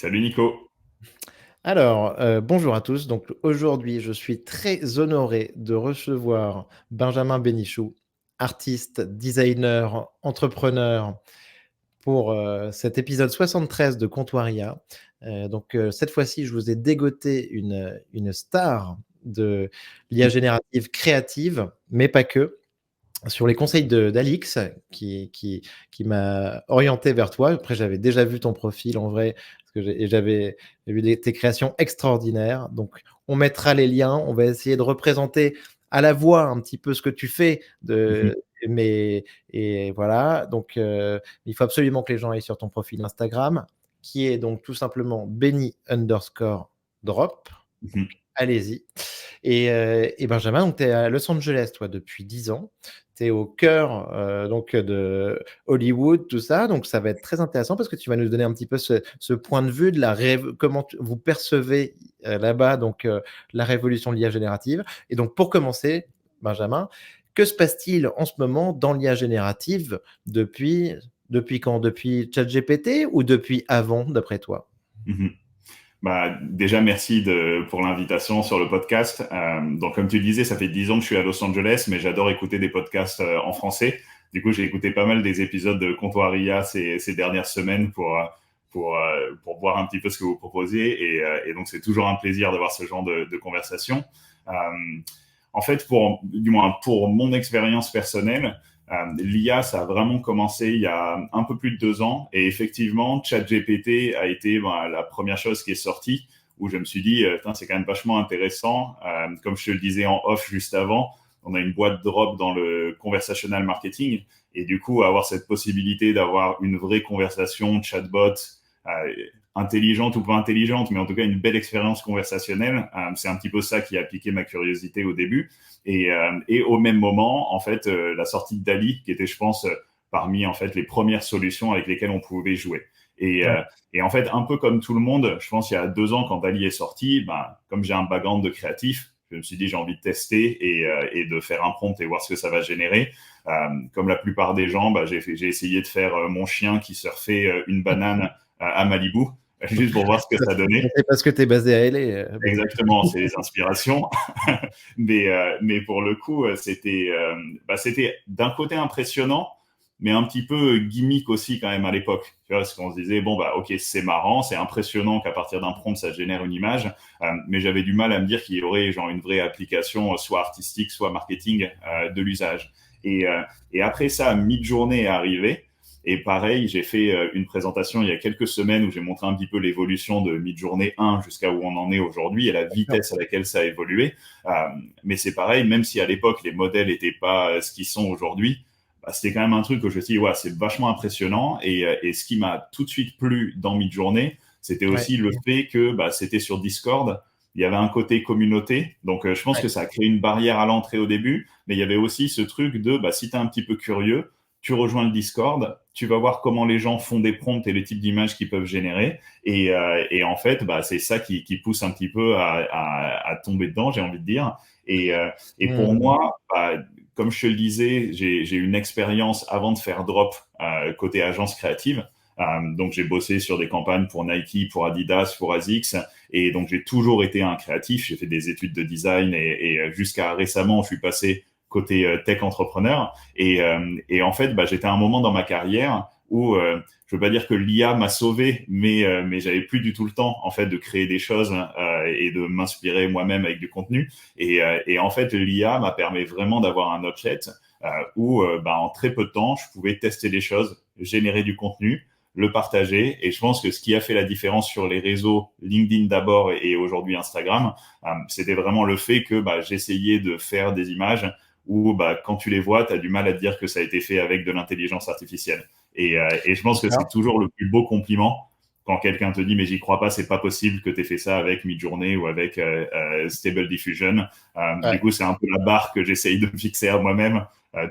Salut Nico. Alors, bonjour à tous. Donc aujourd'hui, je suis très honoré de recevoir Benjamin Bénichou, artiste, designer, entrepreneur pour, cet épisode 73 de Comptoiria. Cette fois-ci, je vous ai dégoté une star de l'IA générative créative, mais pas que, sur les conseils d'Alix qui m'a orienté vers toi. Après, j'avais déjà vu ton profil en vrai, parce que j'avais vu tes créations extraordinaires. Donc, on mettra les liens. On va essayer de représenter à la voix un petit peu ce que tu fais. Mhm. Mais, et voilà. Il faut absolument que les gens aillent sur ton profil Instagram, qui est donc tout simplement Benny_drop. Mhm. Allez-y. Et Benjamin, donc tu es à Los Angeles, toi, depuis 10 ans. Tu es au cœur de Hollywood, tout ça. Donc, ça va être très intéressant parce que tu vas nous donner un petit peu ce point de vue de comment vous percevez là-bas la révolution de l'IA générative. Et donc, pour commencer, Benjamin, que se passe-t-il en ce moment dans l'IA générative depuis quand? Depuis ChatGPT ou depuis avant, d'après toi? Mhm. Déjà, merci pour l'invitation sur le podcast. Donc, comme tu le disais, ça fait 10 ans que je suis à Los Angeles, mais j'adore écouter des podcasts en français. Du coup, j'ai écouté pas mal des épisodes de Comptoiria ces dernières semaines pour voir un petit peu ce que vous proposez. Et donc, c'est toujours un plaisir d'avoir ce genre de conversation. Euh, En fait, du moins pour mon expérience personnelle, l'IA, ça a vraiment commencé il y a un peu plus de 2 ans. Et effectivement, ChatGPT a été la première chose qui est sortie, où je me suis dit, c'est quand même vachement intéressant. Comme je te le disais en off juste avant, on a une boîte drop dans le conversational marketing. Et du coup, avoir cette possibilité d'avoir une vraie conversation chatbot, euh, intelligente ou pas intelligente, mais en tout cas une belle expérience conversationnelle. C'est un petit peu ça qui a piqué ma curiosité au début. Et au même moment, en fait, la sortie de Dali, qui était, je pense, parmi en fait les premières solutions avec lesquelles on pouvait jouer. Et, Ouais. euh, et en fait, un peu comme tout le monde, je pense il y a 2 ans quand Dali est sorti, comme j'ai un background de créatif, je me suis dit j'ai envie de tester et de faire un prompt et voir ce que ça va générer. Comme la plupart des gens, j'ai essayé de faire mon chien qui surfait une banane à Malibu, juste pour voir ce que ça donnait. C'est parce que tu es basé à LA. Exactement, c'est les inspirations. Mais pour le coup, c'était d'un côté impressionnant, mais un petit peu gimmick aussi quand même à l'époque. Tu vois, parce qu'on se disait, bon, bah, ok, c'est marrant, c'est impressionnant qu'à partir d'un prompt, ça génère une image. Mais j'avais du mal à me dire qu'il y aurait genre une vraie application, soit artistique, soit marketing, de l'usage. Et après ça, Midjourney est arrivé. Et pareil, j'ai fait une présentation il y a quelques semaines où j'ai montré un petit peu l'évolution de Midjourney 1 jusqu'à où on en est aujourd'hui et la vitesse à laquelle ça a évolué. Euh, mais c'est pareil, même si à l'époque les modèles n'étaient pas ce qu'ils sont aujourd'hui, c'était quand même un truc que je me suis dit, ouais, c'est vachement impressionnant. Et ce qui m'a tout de suite plu dans Midjourney, c'était Ouais. aussi le fait que c'était sur Discord. Il y avait un côté communauté. Donc, je pense Ouais. que ça a créé une barrière à l'entrée au début. Mais il y avait aussi ce truc de, si tu es un petit peu curieux, tu rejoins le Discord, tu vas voir comment les gens font des prompts et les types d'images qu'ils peuvent générer. Et en fait, c'est ça qui pousse un petit peu à tomber dedans, j'ai envie de dire. Et pour Hmm. moi, comme je te le disais, j'ai une expérience avant de faire Drop côté agence créative. Donc, j'ai bossé sur des campagnes pour Nike, pour Adidas, pour ASICS. Et donc, j'ai toujours été un créatif. J'ai fait des études de design et jusqu'à récemment, je suis passé côté tech entrepreneur. Et en fait, j'étais à un moment dans ma carrière où je veux pas dire que l'IA m'a sauvé, mais j'avais plus du tout le temps en fait de créer des choses et de m'inspirer moi-même avec du contenu. Et en fait, l'IA m'a permis vraiment d'avoir un outlet où en très peu de temps, je pouvais tester des choses, générer du contenu, le partager. Et je pense que ce qui a fait la différence sur les réseaux LinkedIn d'abord et aujourd'hui Instagram, c'était vraiment le fait que j'essayais de faire des images où quand tu les vois, tu as du mal à te dire que ça a été fait avec de l'intelligence artificielle. Et je pense que c'est D'accord. toujours le plus beau compliment quand quelqu'un te dit mais j'y crois pas, c'est pas possible que tu aies fait ça avec Midjourney ou avec Stable Diffusion. Du Ouais. coup, c'est un peu la barre que j'essaye de me fixer à moi-même,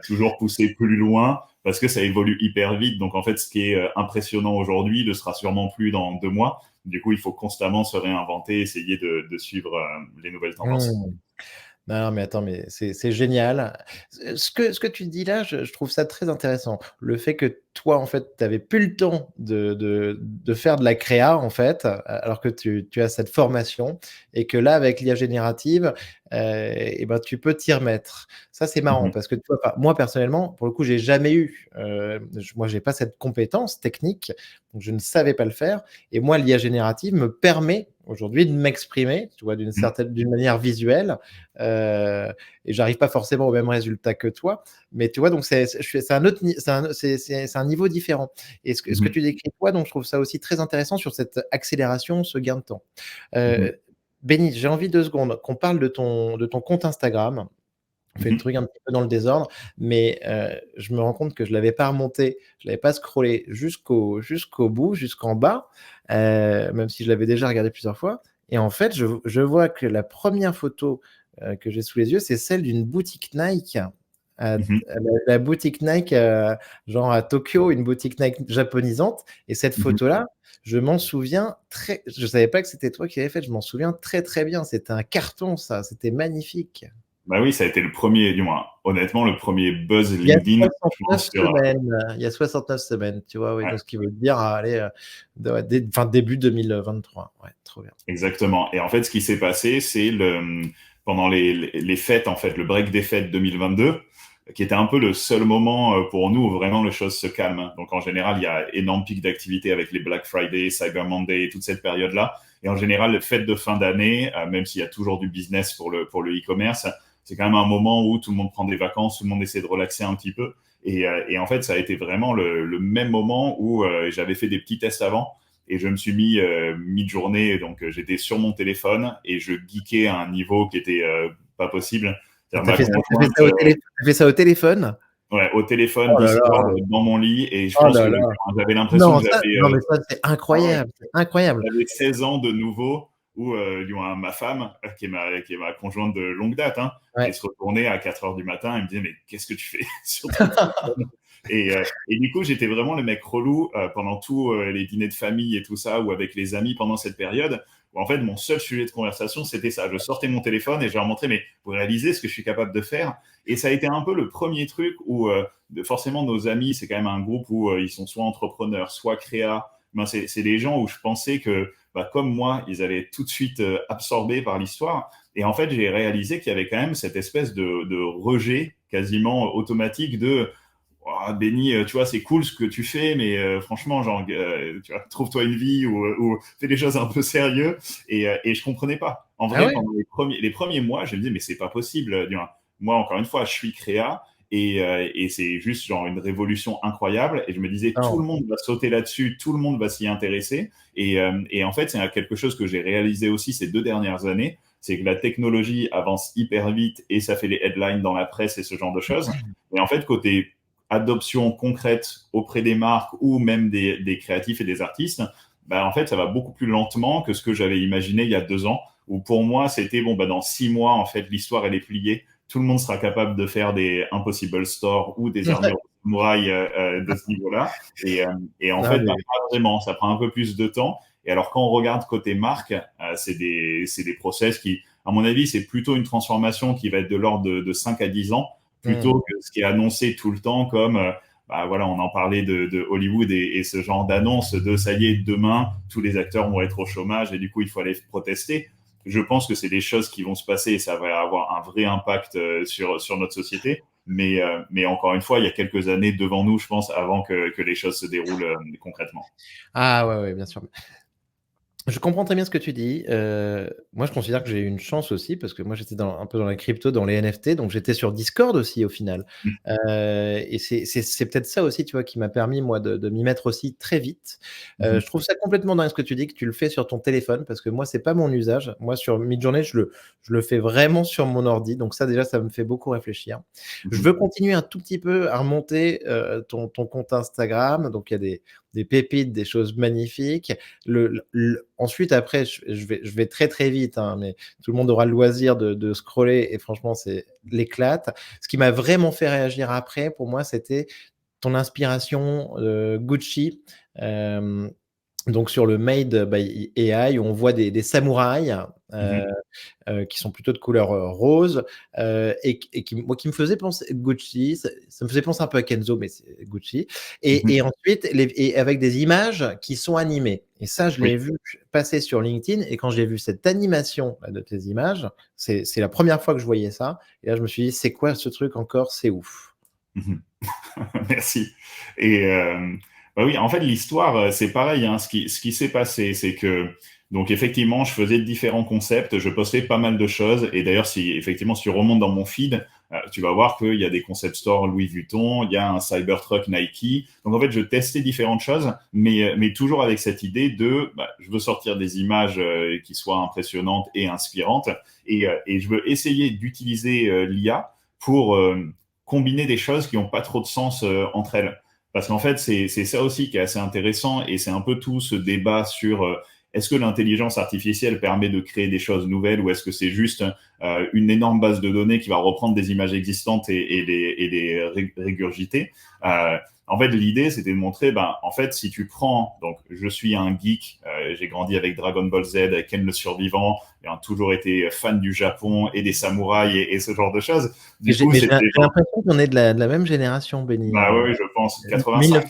toujours pousser plus loin parce que ça évolue hyper vite. Donc en fait, ce qui est impressionnant aujourd'hui ne sera sûrement plus dans 2 mois. Du coup, il faut constamment se réinventer, essayer de suivre les nouvelles tendances. Hmm. Non, non, mais attends, mais c'est génial. Ce que tu dis là, je trouve ça très intéressant. Le fait que toi, en fait, tu avais plus le temps de faire de la créa, en fait, alors que tu as cette formation et que là, avec l'IA générative, et ben, tu peux t'y remettre. Ça, c'est marrant Mhm. parce que tu vois, enfin, moi, personnellement, pour le coup, j'ai jamais eu, moi, j'ai pas cette compétence technique, donc je ne savais pas le faire et moi, l'IA générative me permet aujourd'hui de m'exprimer, tu vois, Mhm. d'une manière visuelle, euh, et j'arrive pas forcément au même résultat que toi, mais tu vois, donc c'est un autre, c'est un niveau différent. Et ce que Mhm. tu décris toi, donc je trouve ça aussi très intéressant sur cette accélération, ce gain de temps. Mhm. Euh, Benny, j'ai envie 2 secondes qu'on parle de ton compte Instagram. On fait le Mhm. truc un petit peu dans le désordre, mais je me rends compte que je l'avais pas remonté, je l'avais pas scrollé jusqu'au bout, jusqu'en bas, même si je l'avais déjà regardé plusieurs fois. Et en fait, je vois que la première photo que j'ai sous les yeux, c'est celle d'une boutique Nike, Mhm. la boutique Nike, genre à Tokyo, une boutique Nike japonisante. Et cette Mhm. photo-là, je m'en souviens très. Je savais pas que c'était toi qui l'avais faite. Je m'en souviens très très bien. C'était un carton, ça. C'était magnifique. Bah oui, ça a été le premier, du moins, honnêtement, le premier buzz Il y a LinkedIn, je 69 pense, semaines, il y a 69 semaines, tu vois? Oui, ouais, donc ce qui veut dire, allez, ouais, enfin, début 2023. Ouais, trop bien. exactement. Et en fait, ce qui s'est passé, c'est pendant les fêtes, en fait, le break des fêtes 2022, qui était un peu le seul moment pour nous où vraiment les choses se calment. Donc, en général, il y a énorme pic d'activité avec les Black Friday, Cyber Monday, toute cette période-là. Et en général, les fêtes de fin d'année, même s'il y a toujours du business pour le e-commerce, c'est quand même un moment où tout le monde prend des vacances, tout le monde essaie de relaxer un petit peu. Et en fait, ça a été vraiment le même moment où j'avais fait des petits tests avant et je me suis mis mi-journée, donc j'étais sur mon téléphone et je geekais à un niveau qui était pas possible. Ah, C'est-à-dire ma conjointe, tu fait ça au téléphone? ouais, au téléphone, Oh là Discord, là! dans mon lit, et je Oh pense là que là! j'avais l'impression Non, que ça j'avais non, mais ça, c'est ah ouais, incroyable, c'est incroyable. j'avais 16 ans de nouveau, où du moins, ma femme, qui est ma conjointe de longue date, hein, elle Ouais. se retournait à 4 heures du matin et me disait, mais qu'est-ce que tu fais sur ton téléphone? Et du coup, j'étais vraiment le mec relou pendant tous les dîners de famille et tout ça, ou avec les amis pendant cette période, où en fait, mon seul sujet de conversation, c'était ça. Je sortais mon téléphone et je leur montrais, mais vous réalisez ce que je suis capable de faire? Et ça a été un peu le premier truc où, forcément, nos amis, c'est quand même un groupe où ils sont soit entrepreneurs, soit créa. Ben, c'est des gens où je pensais que, bah, comme moi, ils allaient être tout de suite absorbés par l'histoire. Et en fait, j'ai réalisé qu'il y avait quand même cette espèce de rejet quasiment automatique de oh, Benny, tu vois, c'est cool ce que tu fais, mais franchement, genre, tu vois, trouve-toi une vie ou fais des choses un peu sérieux. Et je comprenais pas. En Ah vrai, ouais? pendant les premiers mois, je me disais, mais c'est pas possible. Moi, encore une fois, je suis créa et c'est juste genre une révolution incroyable. Et je me disais, tout Non. le monde va sauter là-dessus, tout le monde va s'y intéresser. Et en fait, c'est quelque chose que j'ai réalisé aussi ces 2 dernières années, c'est que la technologie avance hyper vite et ça fait les headlines dans la presse et ce genre de choses. Et en fait, côté adoption concrète auprès des marques ou même des créatifs et des artistes, bah, en fait, ça va beaucoup plus lentement que ce que j'avais imaginé il y a 2 ans, où pour moi, c'était, bon, bah, dans 6 mois, en fait, l'histoire, elle est pliée. Tout le monde sera capable de faire des Impossible Store ou des armures samouraï de ce niveau-là. Et, euh, et en Non, fait, bah, mais pas vraiment. Ça prend un peu plus de temps. Et alors, quand on regarde côté marque, c'est des process qui, à mon avis, c'est plutôt une transformation qui va être de l'ordre de 5 à 10 ans, plutôt mmh. que ce qui est annoncé tout le temps comme bah voilà, on en parlait de Hollywood et ce genre d'annonce de ça y est, demain, tous les acteurs vont être au chômage et du coup, il faut aller protester. Je pense que c'est des choses qui vont se passer et ça va avoir un vrai impact sur notre société. Mais encore une fois, il y a quelques années devant nous, je pense, avant que les choses se déroulent concrètement. Ah ouais, ouais, bien sûr. Je comprends très bien ce que tu dis. Moi, je considère que j'ai eu une chance aussi parce que moi, j'étais un peu dans la crypto, dans les NFT, donc j'étais sur Discord aussi au final. Et c'est peut-être ça aussi, tu vois, qui m'a permis moi de m'y mettre aussi très vite. Mhm. Je trouve ça complètement dingue ce que tu dis, que tu le fais sur ton téléphone parce que moi, c'est pas mon usage. Moi, sur Midjourney, je le fais vraiment sur mon ordi, donc ça déjà, ça me fait beaucoup réfléchir. Je Mhm. veux continuer un tout petit peu à remonter, ton compte Instagram, donc il y a des pépites, des choses magnifiques. Ensuite, après, je vais très très vite, hein, mais tout le monde aura le loisir de scroller et franchement, c'est l'éclate. Ce qui m'a vraiment fait réagir après, pour moi, c'était ton inspiration Gucci. Euh, donc sur le Made by AI, on voit des samouraïs, heu Mhm. qui sont plutôt de couleur, rose, qui me faisaient penser Gucci, ça me faisait penser un peu à Kenzo, mais c'est Gucci et Mhm. ensuite avec des images qui sont animées et ça, je Oui. l'ai vu passer sur LinkedIn et quand j'ai vu cette animation là de tes images, c'est la première fois que je voyais ça et là, je me suis dit: «C'est quoi ce truc encore? C'est ouf». Mhm. Merci. Et bah oui, en fait, l'histoire, c'est pareil. Hein. Ce qui s'est passé, c'est que, donc effectivement, je faisais différents concepts, je postais pas mal de choses. Et d'ailleurs, si effectivement, si tu remontes dans mon feed, tu vas voir qu'il y a des concept stores Louis Vuitton, il y a un Cybertruck Nike. Donc en fait, je testais différentes choses, mais toujours avec cette idée de, bah, je veux sortir des images qui soient impressionnantes et inspirantes, et je veux essayer d'utiliser l'IA pour combiner des choses qui n'ont pas trop de sens entre elles. Parce qu'en fait, c'est ça aussi qui est assez intéressant et c'est un peu tout ce débat sur est-ce que l'intelligence artificielle permet de créer des choses nouvelles ou est-ce que c'est juste une énorme base de données qui va reprendre des images existantes et les régurgiter. En fait, l'idée, c'était de montrer, ben, en fait, si tu prends, donc, je suis un geek, j'ai grandi avec Dragon Ball Z, avec Ken le Survivant, j'ai toujours été fan du Japon et des samouraïs et ce genre de choses. Mais Du coup, j'ai c'était genre, l'impression qu'on est de la même génération, Benny, bah oui, je pense, 1900 85.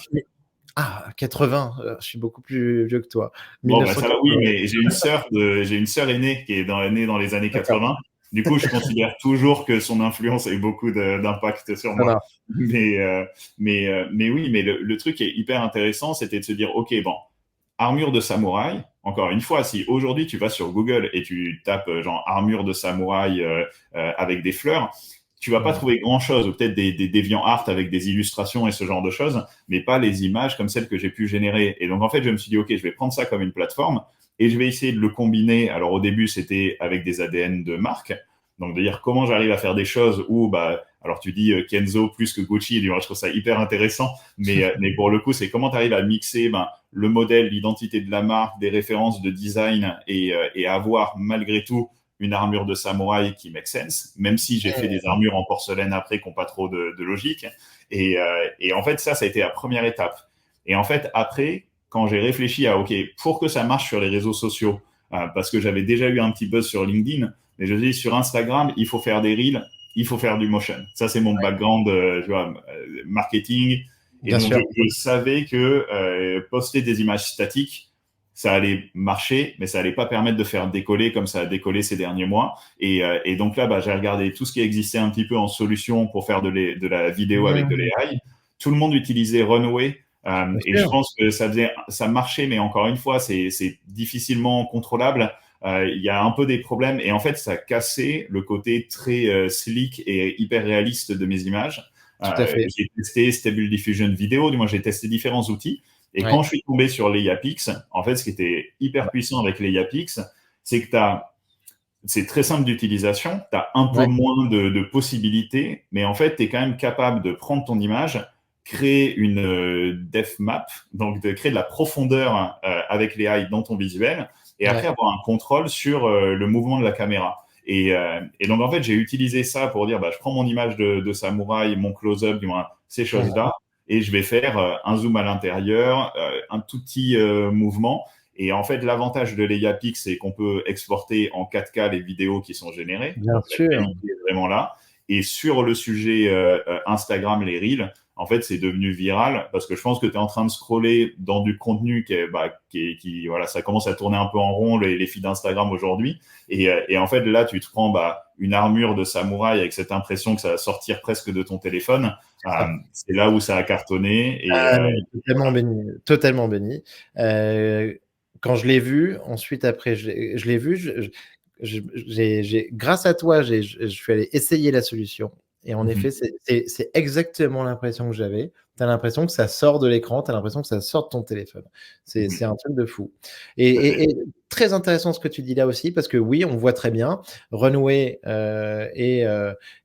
80, je suis beaucoup plus vieux que toi. Bon, bah ça va, oui, 1980. mais j'ai une sœur aînée qui est née dans les années D'accord, 80. Du coup, je considère toujours que son influence a eu beaucoup d'impact sur ça moi. marche. Mais oui, mais le truc qui est hyper intéressant, c'était de se dire, OK, bon, armure de samouraï. Encore une fois, si aujourd'hui tu vas sur Google et tu tapes genre armure de samouraï avec des fleurs, tu vas pas Mmh. trouver grand-chose, ou peut-être des DeviantArt avec des illustrations et ce genre de choses, mais pas les images comme celles que j'ai pu générer. Et donc en fait, je me suis dit, OK, je vais prendre ça comme une plateforme et je vais essayer de le combiner. Alors au début, c'était avec des ADN de marque. Donc de dire comment j'arrive à faire des choses où, bah, alors tu dis Kenzo plus que Gucci, et moi, je trouve ça hyper intéressant, mais pour le coup, c'est comment tu arrives à mixer ben, le modèle, l'identité de la marque, des références de design et avoir malgré tout une armure de samouraï qui make sense, même si j'ai fait des armures en porcelaine après qui n'ont pas trop de logique. Et en fait, ça a été la première étape. Et en fait, après, quand j'ai réfléchi à, OK, pour que ça marche sur les réseaux sociaux, parce que j'avais déjà eu un petit buzz sur LinkedIn, mais je dis sur Instagram, il faut faire des reels, il faut faire du motion. Ça, c'est mon background, tu vois, marketing. Et Bien donc, sûr, je savais que poster des images statiques, ça allait marcher, mais ça allait pas permettre de faire décoller comme ça a décollé ces derniers mois. Et donc là, bah, j'ai regardé tout ce qui existait un petit peu en solution pour faire de la vidéo avec de mmh, l'AI. Tout le monde utilisait Runway. bien Et je sûr, pense que ça marchait, mais encore une fois, c'est difficilement contrôlable. Il y a un peu des problèmes et en fait, ça cassait le côté très slick et hyper réaliste de mes images. tout à fait. J'ai testé Stable Diffusion vidéo, du moins j'ai testé différents outils. Et quand Ouais, je suis tombé sur l'EIAPix, en fait, ce qui était hyper puissant avec l'EIAPix, c'est que c'est très simple d'utilisation, tu as un peu ouais, moins de possibilités, mais en fait, tu es quand même capable de prendre ton image, créer une depth map, donc de créer de la profondeur avec les AI dans ton visuel, et après ouais, avoir un contrôle sur le mouvement de la caméra. Et donc, en fait, j'ai utilisé ça pour dire, bah, je prends mon image de samouraï, mon close-up, du moins, ces mmh, choses-là, et je vais faire un zoom à l'intérieur, un tout petit mouvement, et en fait, l'avantage de l'EIAPix, c'est qu'on peut exporter en 4K les vidéos qui sont générées. bien Donc, la sûr. qualité est vraiment là. Et sur le sujet Instagram, les Reels, en fait, c'est devenu viral parce que je pense que tu es en train de scroller dans du contenu voilà, ça commence à tourner un peu en rond, les feeds d'Instagram aujourd'hui. Et en fait, là, tu te prends bah, une armure de samouraï avec cette impression que ça va sortir presque de ton téléphone. C'est ça. C'est là où ça a cartonné. Ah non, totalement béni, totalement béni. Quand je l'ai vu, ensuite après je l'ai vu, j'ai grâce à toi, je suis allé essayer la solution et en effet, c'est exactement l'impression que j'avais. Tu as l'impression que ça sort de l'écran, tu as l'impression que ça sort de ton téléphone. C'est un truc de fou et très intéressant ce que tu dis là aussi parce que oui, on voit très bien Runway,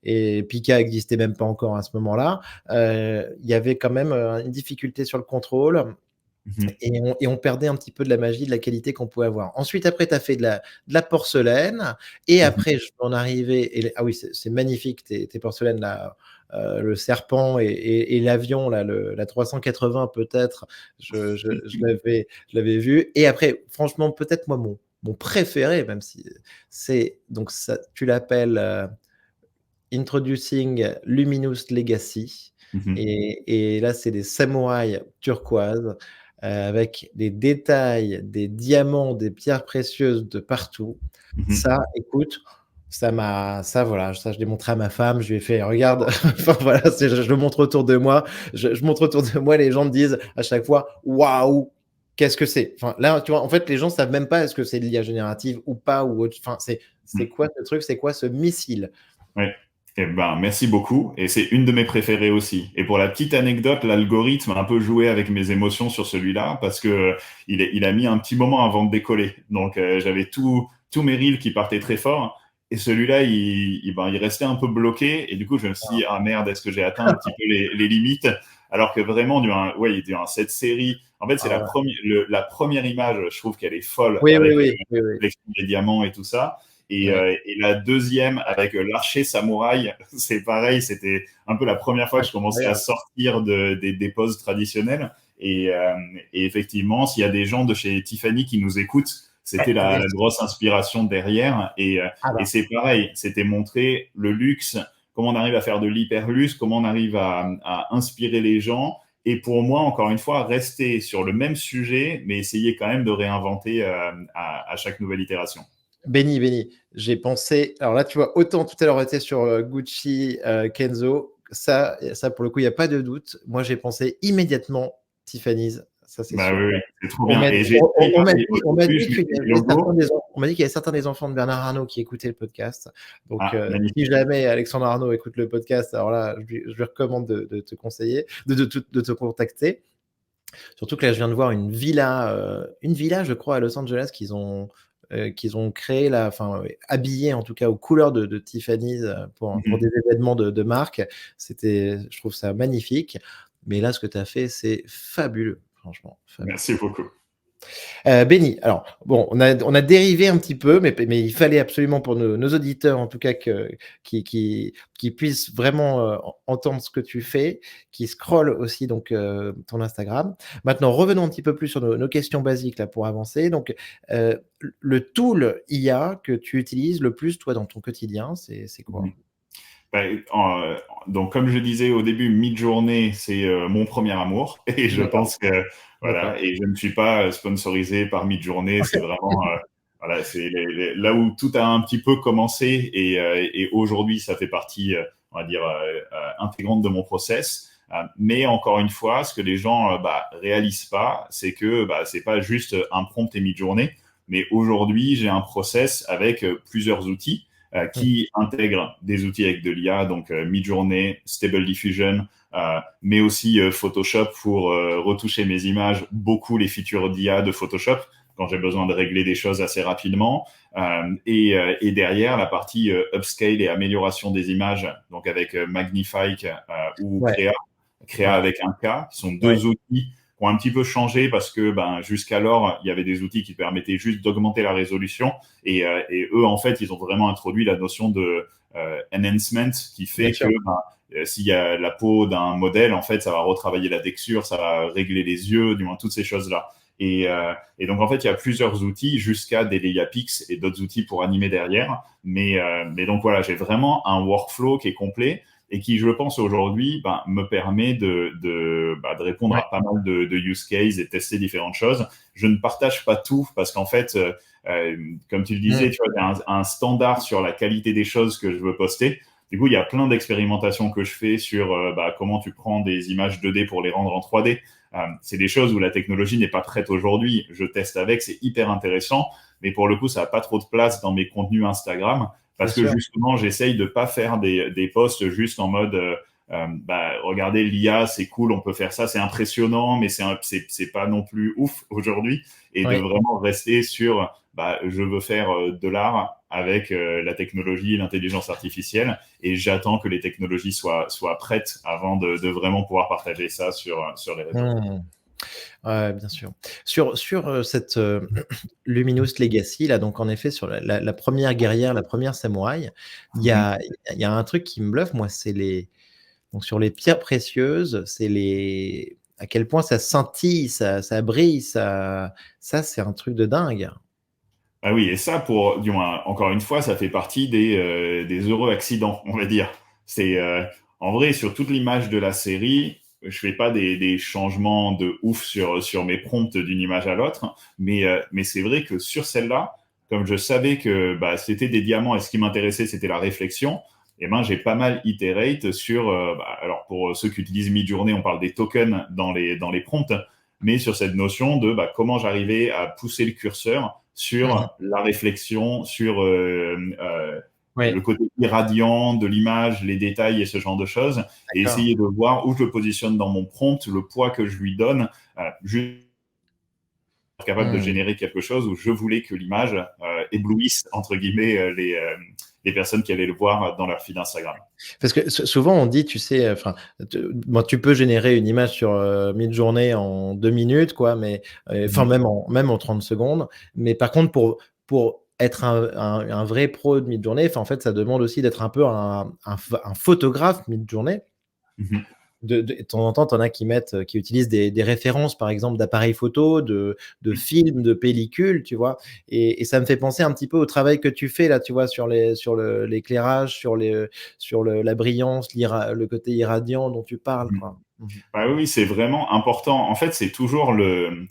et Pika existait même pas encore à ce moment-là. Il y avait quand même, une difficulté sur le contrôle et on perdait un petit peu de la magie, de la qualité qu'on pouvait avoir. Ensuite, après, tu as fait de la porcelaine et après je peux en arriver et ah oui, c'est magnifique tes porcelaines là, le serpent et l'avion, là, la 380 peut-être, je l'avais vu. Et après, franchement, peut-être moi, mon préféré, même si c'est donc ça, tu l'appelles Introducing Luminous Legacy. Mhm. Et là, c'est des samouraïs turquoises avec des détails, des diamants, des pierres précieuses de partout. Mhm. Ça, écoute, ça, voilà, ça, je l'ai montré à ma femme, je lui ai fait, regarde, enfin voilà, je le montre autour de moi, je montre autour de moi, les gens me disent à chaque fois, waouh, qu'est-ce que c'est? Enfin, là, tu vois, en fait, les gens savent même pas est-ce que c'est de l'IA générative ou pas, ou autre. Enfin, c'est quoi ce truc? C'est quoi ce missile? Ouais. Eh ben, merci beaucoup. Et c'est une de mes préférées aussi. Et pour la petite anecdote, l'algorithme a un peu joué avec mes émotions sur celui-là parce que il a mis un petit moment avant de décoller. Donc, j'avais tous mes reels qui partaient très fort. Et celui-là, il restait un peu bloqué. Et du coup, je me suis dit, ah merde, est-ce que j'ai atteint un petit peu les limites? Alors que vraiment, cette série, en fait, c'est Ah ouais. la première image, je trouve qu'elle est folle Oui, oui, avec oui, oui, oui. l'élection des diamants et tout ça. Ouais. Et la deuxième avec l'archer samouraï, c'est pareil, c'était un peu la première fois que je commençais à Incroyable. sortir des poses traditionnelles. Et, euh, et effectivement, s'il y a des gens de chez Tiffany qui nous écoutent, c'était Oui. la grosse inspiration derrière. Ah Et bah, c'est pareil, c'était montrer le luxe, comment on arrive à faire de l'hyperluxe, comment on arrive à inspirer les gens. Et pour moi, encore une fois, rester sur le même sujet, mais essayer quand même de réinventer à chaque nouvelle itération. béni, béni. J'ai pensé. Alors là, tu vois, autant tout à l'heure, on était sur Gucci, Kenzo. Ça, pour le coup, il n'y a pas de doute. Moi, j'ai pensé immédiatement Tiffany's. Ça, c'est Bah sûr. oui, oui, c'est trop On bien. m'a Et j'ai essayé, hein, et au on m'a début, dit je qu'il mettais y des avait certains logos. on m'a dit qu'il y avait certains des enfants de Bernard Arnault qui écoutaient le podcast. Donc, Ah, si magnifique. jamais Alexandre Arnault écoute le podcast, alors là, je lui recommande de te conseiller, de te contacter. Surtout que là, je viens de voir une villa, je crois, à Los Angeles qu'ils ont créé là, enfin habillée en tout cas aux couleurs de Tiffany's pour des Mhm. événements de marque. Je trouve ça magnifique. Mais là, ce que tu as fait, c'est fabuleux, franchement, fabuleux. Merci beaucoup. Benny, alors bon, on a dérivé un petit peu, mais il fallait absolument pour nos auditeurs, en tout cas, qui puissent vraiment entendre ce que tu fais, qui scrollent aussi donc ton Instagram. Maintenant, revenons un petit peu plus sur nos questions basiques là pour avancer. Donc, le tool IA que tu utilises le plus, toi, dans ton quotidien, c'est quoi? Mhm. Bah, donc, comme je disais au début, Midjourney, c'est mon premier amour. Et je D'accord, pense que, voilà, d'accord. et je ne suis pas sponsorisé par Midjourney. C'est vraiment, voilà, c'est là où tout a un petit peu commencé. Et aujourd'hui, ça fait partie, on va dire, intégrante de mon process. Mais encore une fois, ce que les gens réalisent pas, c'est que c'est pas juste un prompt et Midjourney. Mais aujourd'hui, j'ai un process avec plusieurs outils Mmh. qui intègre des outils avec de l'IA, donc Midjourney, Stable Diffusion, mais aussi Photoshop pour retoucher mes images, beaucoup les features d'IA de Photoshop quand j'ai besoin de régler des choses assez rapidement. Et derrière, la partie upscale et amélioration des images, donc avec Magnify ou Ouais, Créa ouais, avec un K, qui sont ouais. deux outils qui ont un petit peu changé parce que jusqu'alors, il y avait des outils qui permettaient juste d'augmenter la résolution. Et eux, en fait, ils ont vraiment introduit la notion de enhancement qui Bien fait que sûr. s'il y a la peau d'un modèle, en fait, ça va retravailler la texture, ça va régler les yeux, du moins toutes ces choses-là. Et donc, en fait, il y a plusieurs outils jusqu'à des Leiapix et d'autres outils pour animer derrière. Mais donc, voilà, j'ai vraiment un workflow qui est complet et qui, je pense, aujourd'hui, me permet de répondre Ouais, à pas mal de use cases et tester différentes choses. Je ne partage pas tout parce qu'en fait, comme tu le disais, mmh, tu vois, il y a un standard sur la qualité des choses que je veux poster. Du coup, il y a plein d'expérimentations que je fais sur comment tu prends des images 2D pour les rendre en 3D. C'est des choses où la technologie n'est pas prête aujourd'hui. Je teste avec, c'est hyper intéressant, mais pour le coup, ça n'a pas trop de place dans mes contenus Instagram bien parce que sûr. justement, j'essaye de pas faire des posts juste en mode regardez l'IA, c'est cool, on peut faire ça, c'est impressionnant, mais c'est pas non plus ouf aujourd'hui, et de Oui. vraiment rester sur je veux faire de l'art avec la technologie, l'intelligence artificielle, et j'attends que les technologies soient prêtes avant de vraiment pouvoir partager ça sur les réseaux. Mmh. Ouais, bien sûr. Sur cette Luminous Legacy là, donc en effet sur la 1re guerrière, la première samouraï, il y Mhm. a il y a un truc qui me bluffe moi, c'est Donc sur les pierres précieuses, c'est les à quel point ça scintille, ça brille, ça c'est un truc de dingue. Ah oui, et ça, du moins, encore une fois, ça fait partie des heureux accidents, on va dire. C'est en vrai sur toute l'image de la série, je fais pas des changements de ouf sur mes prompts d'une image à l'autre, mais c'est vrai que sur celle-là, comme je savais que bah, c'était des diamants et ce qui m'intéressait c'était la réflexion, et ben j'ai pas mal iterate sur bah, alors pour ceux qui utilisent Midjourney, on parle des tokens dans les prompts, mais sur cette notion de bah, comment j'arrivais à pousser le curseur Mmh. sur la réflexion, sur le Oui, côté irradiant de l'image, les détails et ce genre de choses, et d'accord. essayer de voir où je le positionne dans mon prompt, le poids que je lui donne, juste capable de Mmh. générer quelque chose où je voulais que l'image éblouisse, entre guillemets, les personnes qui allaient le voir dans leur feed Instagram. Parce que souvent on dit, tu sais, enfin, bon, tu peux générer une image sur, Midjourney en 2 minutes quoi, mais, enfin Mhm. même en 30 secondes. Mais par contre pour être un vrai pro de Midjourney, enfin en fait ça demande aussi d'être un peu un photographe Midjourney. Mhm. De temps en temps, tu en as qui mettent, qui utilisent des références, par exemple, d'appareils photo, de films, de pellicules, tu vois? Et ça me fait penser un petit peu au travail que tu fais là, tu vois? Sur l'éclairage, sur la brillance, le côté irradiant dont tu parles, Mhm. quoi. Mmh mh. Ah oui, c'est vraiment important. En fait, c'est toujours le.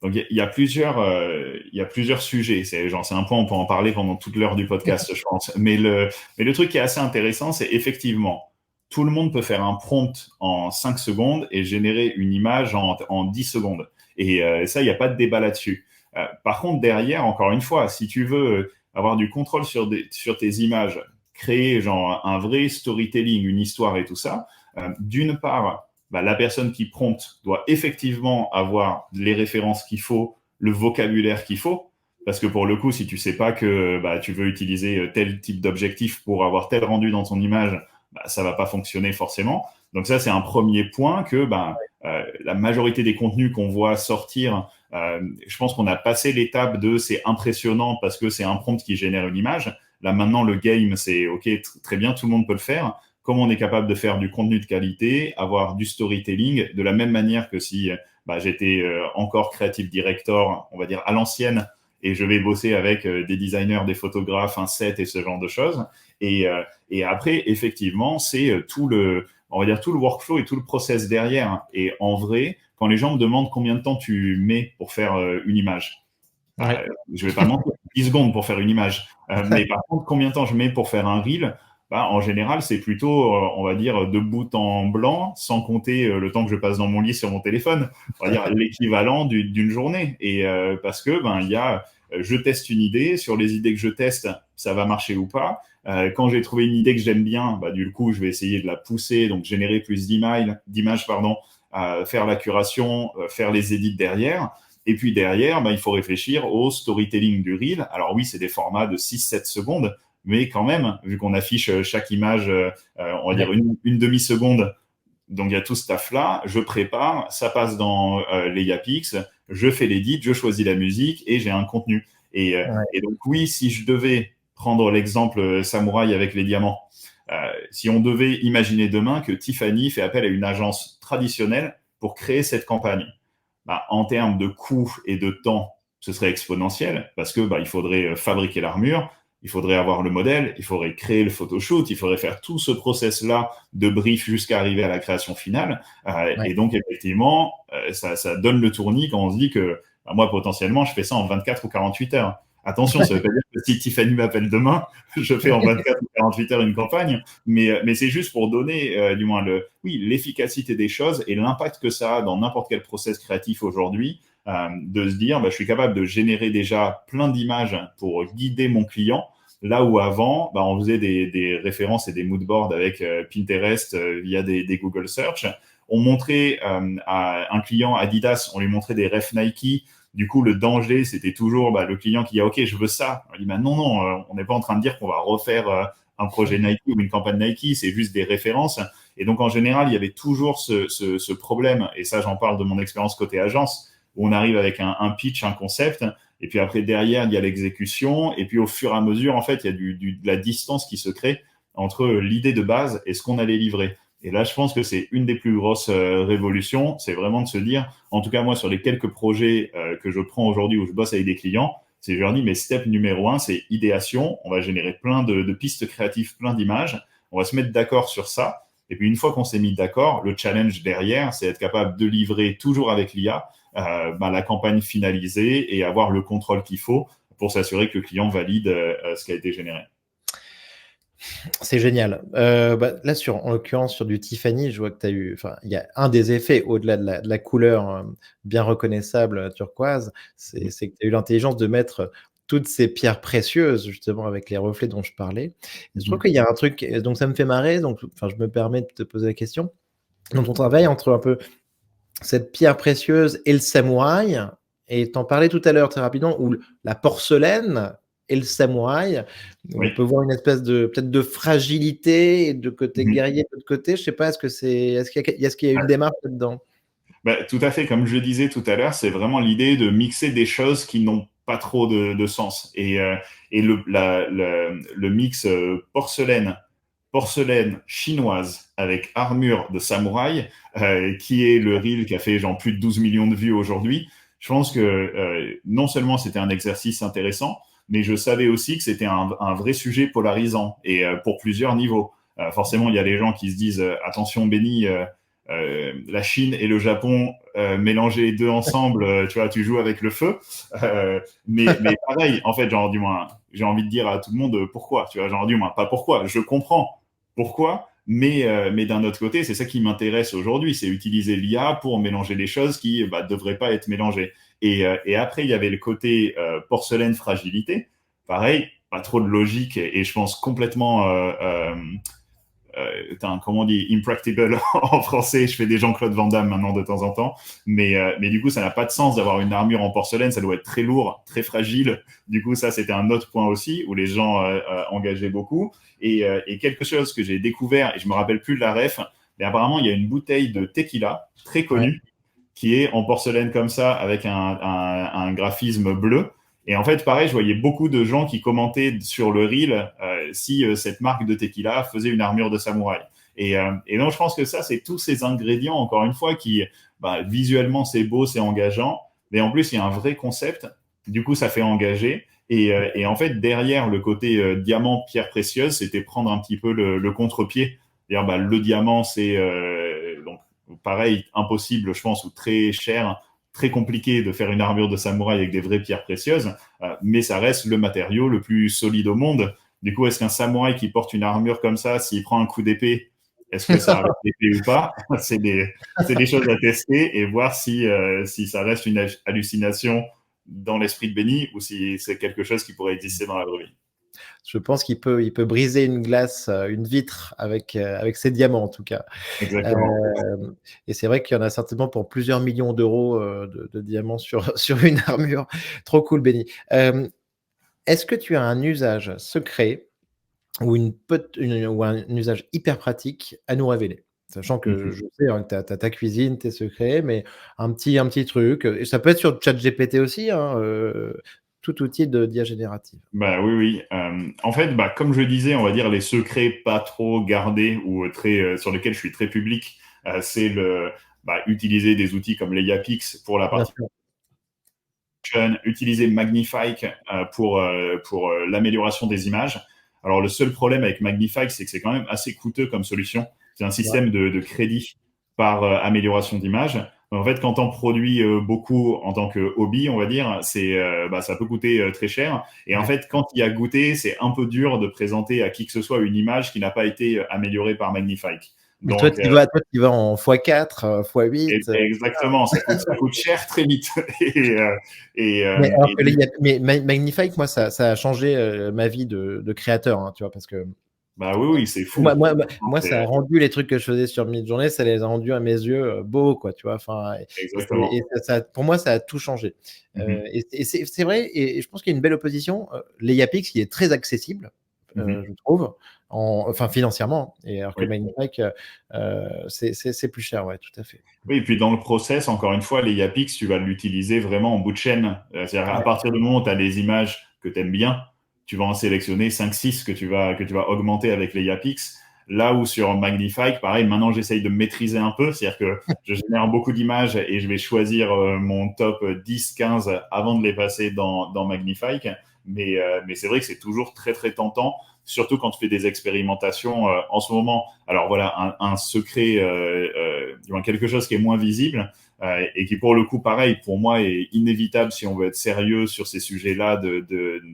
Donc, il y a plusieurs sujets. C'est un point, on peut en parler pendant toute l'heure du podcast, je pense. Mais le truc qui est assez intéressant, c'est effectivement, tout le monde peut faire un prompt en 5 secondes et générer une image en 10 secondes. Et ça, il n'y a pas de débat là-dessus. Par contre, derrière, encore une fois, si tu veux avoir du contrôle sur tes images, créer genre un vrai storytelling, une histoire et tout ça, d'une part, bah, la personne qui prompte doit effectivement avoir les références qu'il faut, le vocabulaire qu'il faut. Parce que pour le coup, si tu sais pas que bah, tu veux utiliser tel type d'objectif pour avoir tel rendu dans ton image, bah, ça va pas fonctionner forcément. Donc ça, c'est un premier point que bah, la majorité des contenus qu'on voit sortir, je pense qu'on a passé l'étape de c'est impressionnant parce que c'est un prompt qui génère une image. Là maintenant, le game, c'est OK, très bien, tout le monde peut le faire. Comment on est capable de faire du contenu de qualité, avoir du storytelling, de la même manière que si bah, j'étais encore creative director, on va dire à l'ancienne, et je vais bosser avec des designers, des photographes, un set et ce genre de choses. Et après, effectivement, c'est on va dire tout le workflow et tout le process derrière. Et en vrai, quand les gens me demandent combien de temps tu mets pour faire une image, bah, Ouais. je vais pas mentir, 10 secondes pour faire une image. Mais par contre, combien de temps je mets pour faire un reel? Bah, en général, c'est plutôt, on va dire, de bout en blanc, sans compter le temps que je passe dans mon lit sur mon téléphone. On va dire l'équivalent d'une journée. Et parce que ben il y a, je teste une idée. Sur les idées que je teste, ça va marcher ou pas. Quand j'ai trouvé une idée que j'aime bien, bah, du coup, je vais essayer de la pousser, donc générer plus d'images, pardon, faire la curation, faire les édits derrière. Et puis derrière, bah, il faut réfléchir au storytelling du reel. Alors oui, c'est des formats de 6-7 secondes, mais quand même, vu qu'on affiche chaque image, on va dire Ouais. une demi-seconde, donc il y a tout ce taf-là, je prépare, ça passe dans les Yapix, je fais l'édit, je choisis la musique et j'ai un contenu. Et Ouais. donc oui, si je devais prendre l'exemple samouraï avec les diamants, si on devait imaginer demain que Tiffany fait appel à une agence traditionnelle pour créer cette campagne, bah, en termes de coûts et de temps, ce serait exponentiel parce que bah, il faudrait fabriquer l'armure, il faudrait avoir le modèle, il faudrait créer le photoshoot, il faudrait faire tout ce process-là de brief jusqu'à arriver à la création finale. Ouais. Et donc, effectivement, ça donne le tournis quand on se dit que bah, moi, potentiellement, je fais ça en 24 ou 48 heures. Attention, ça ne veut pas dire que si Tiffany m'appelle demain, je fais en 24 ou 48 heures une campagne, mais c'est juste pour donner, du moins, oui, l'efficacité des choses et l'impact que ça a dans n'importe quel process créatif aujourd'hui, de se dire, bah, je suis capable de générer déjà plein d'images pour guider mon client, là où avant, bah, on faisait des références et des moodboards avec Pinterest via des Google Search. On montrait à un client Adidas, on lui montrait des refs Nike. Du coup, le danger, c'était toujours bah, le client qui dit OK, je veux ça. On dit bah, non, non, on n'est pas en train de dire qu'on va refaire un projet Nike ou une campagne Nike, c'est juste des références. Et donc, en général, il y avait toujours ce problème, et ça, j'en parle de mon expérience côté agence, où on arrive avec un pitch, un concept, et puis après, derrière, il y a l'exécution, et puis au fur et à mesure, en fait, il y a de la distance qui se crée entre l'idée de base et ce qu'on allait livrer. Et là, je pense que c'est une des plus grosses révolutions. C'est vraiment de se dire, en tout cas moi, sur les quelques projets que je prends aujourd'hui où je bosse avec des clients, c'est je leur dis, mais step numéro 1, c'est idéation. On va générer plein de pistes créatives, plein d'images. On va se mettre d'accord sur ça. Et puis une fois qu'on s'est mis d'accord, le challenge derrière, c'est être capable de livrer toujours avec l'IA la campagne finalisée et avoir le contrôle qu'il faut pour s'assurer que le client valide ce qui a été généré. C'est génial. Là, en l'occurrence, sur du Tiffany, je vois que tu as eu, enfin, il y a un des effets au-delà de la couleur, bien reconnaissable, turquoise, c'est que tu as eu l'intelligence de mettre toutes ces pierres précieuses, justement, avec les reflets dont je parlais. Et je trouve qu'il y a un truc, donc ça me fait marrer, donc enfin, je me permets de te poser la question. Dans ton travail, entre un peu cette pierre précieuse et le samouraï, et tu en parlais tout à l'heure très rapidement, où la porcelaine et le samouraï, où on Oui. peut voir une espèce de peut-être de fragilité et de côté Mhm. guerrier de l'autre côté. Je sais pas, est-ce qu'il y a une démarche là-dedans? Tout à fait, comme je le disais tout à l'heure, c'est vraiment l'idée de mixer des choses qui n'ont pas trop de sens. Et le mix porcelaine chinoise avec armure de samouraï, qui est le reel qui a fait genre plus de 12 millions de vues aujourd'hui, je pense que non seulement c'était un exercice intéressant, mais je savais aussi que c'était un vrai sujet polarisant et pour plusieurs niveaux. Forcément, il y a des gens qui se disent attention, Benny, la Chine et le Japon mélanger les deux ensemble, tu vois, tu joues avec le feu. Mais pareil, en fait, genre du moins, j'ai envie de dire à tout le monde pourquoi, tu vois, genre du moins, pas pourquoi, je comprends pourquoi, mais d'un autre côté, c'est ça qui m'intéresse aujourd'hui, c'est utiliser l'IA pour mélanger des choses qui devraient pas être mélangées. Et après, il y avait le côté porcelaine fragilité, pareil, pas trop de logique et je pense complètement comment on dit, impractical en français. Je fais des Jean-Claude Van Damme maintenant de temps en temps. Mais du coup, ça n'a pas de sens d'avoir une armure en porcelaine. Ça doit être très lourd, très fragile. Du coup, ça, c'était un autre point aussi où les gens engageaient beaucoup. Et quelque chose que j'ai découvert, et je me rappelle plus de la ref, mais apparemment, il y a une bouteille de tequila très Ouais. connue qui est en porcelaine comme ça, avec un graphisme bleu. Et en fait, pareil, je voyais beaucoup de gens qui commentaient sur le reel si cette marque de tequila faisait une armure de samouraï. Et donc, je pense que ça, c'est tous ces ingrédients, encore une fois, qui, visuellement, c'est beau, c'est engageant. Mais en plus, il y a un vrai concept. Du coup, ça fait engager. Et en fait, derrière le côté diamant, pierre précieuse, c'était prendre un petit peu le contre-pied. Dire, le diamant, c'est donc pareil, impossible, je pense, ou très cher, très compliqué de faire une armure de samouraï avec des vraies pierres précieuses, mais ça reste le matériau le plus solide au monde. Du coup, est-ce qu'un samouraï qui porte une armure comme ça, s'il prend un coup d'épée, est-ce que ça arrête l'épée ou pas? C'est des choses à tester et voir si ça reste une hallucination dans l'esprit de Benny ou si c'est quelque chose qui pourrait exister dans la vraie vie. Je pense il peut briser une glace, une vitre avec ses diamants, en tout cas. Exactement. Et c'est vrai qu'il y en a certainement pour plusieurs millions d'euros, de diamants sur sur une armure. Trop cool, Benny. Est-ce que tu as un usage secret ou un usage hyper pratique à nous révéler? Sachant que Mhm. je sais, hein, que tu as ta cuisine, tes secrets, mais un petit truc, et ça peut être sur ChatGPT aussi, hein, tout outil d'IA générative. Oui, oui. En fait, comme je disais, on va dire les secrets pas trop gardés ou très sur lesquels je suis très public, c'est utiliser des outils comme les Yapix pour la Bien partie sûr. production, utiliser Magnify pour l'amélioration des images. Alors le seul problème avec Magnify, c'est que c'est quand même assez coûteux comme solution. C'est un Ouais. système de crédit par amélioration d'image. En fait, quand on produit beaucoup en tant que hobby, on va dire, ça peut coûter très cher. Et en Ouais. fait, quand il y a goûté, c'est un peu dur de présenter à qui que ce soit une image qui n'a pas été améliorée par Magnify. Mais Donc, toi, tu vas en x4, x8, exactement, ça coûte cher très vite. Et, euh, et, mais euh, alors et que les Magnifique, moi, ça a changé, ma vie de créateur, hein, tu vois? Parce que oui, oui, c'est fou. moi, ça a C'est- rendu les trucs que je faisais sur Midjourney, ça les a rendus à mes yeux, beaux, quoi, tu vois? Enfin, Exactement. pour moi, ça a tout changé. Mhm, C'est vrai, et je pense qu'il y a une belle opposition. Les Yapix, qui est très accessible, mhm. je trouve, enfin financièrement, et alors que Oui. Magnifique, c'est plus cher, ouais, tout à fait. Oui, et puis dans le process, encore une fois, les Yapix, tu vas l'utiliser vraiment en bout de chaîne. C'est-à-dire à Ouais, partir du moment où tu as des images que tu aimes bien, tu vas en sélectionner 5, 6 que tu vas augmenter avec les Yapix. Là où sur Magnify, pareil, maintenant j'essaye de me maîtriser un peu, c'est-à-dire que je génère beaucoup d'images et je vais choisir mon top 10-15 avant de les passer dans Magnify. Mais c'est vrai que c'est toujours très très tentant, surtout quand tu fais des expérimentations en ce moment. Alors voilà, un secret, quelque chose qui est moins visible et qui pour le coup, pareil, pour moi est inévitable si on veut être sérieux sur ces sujets-là de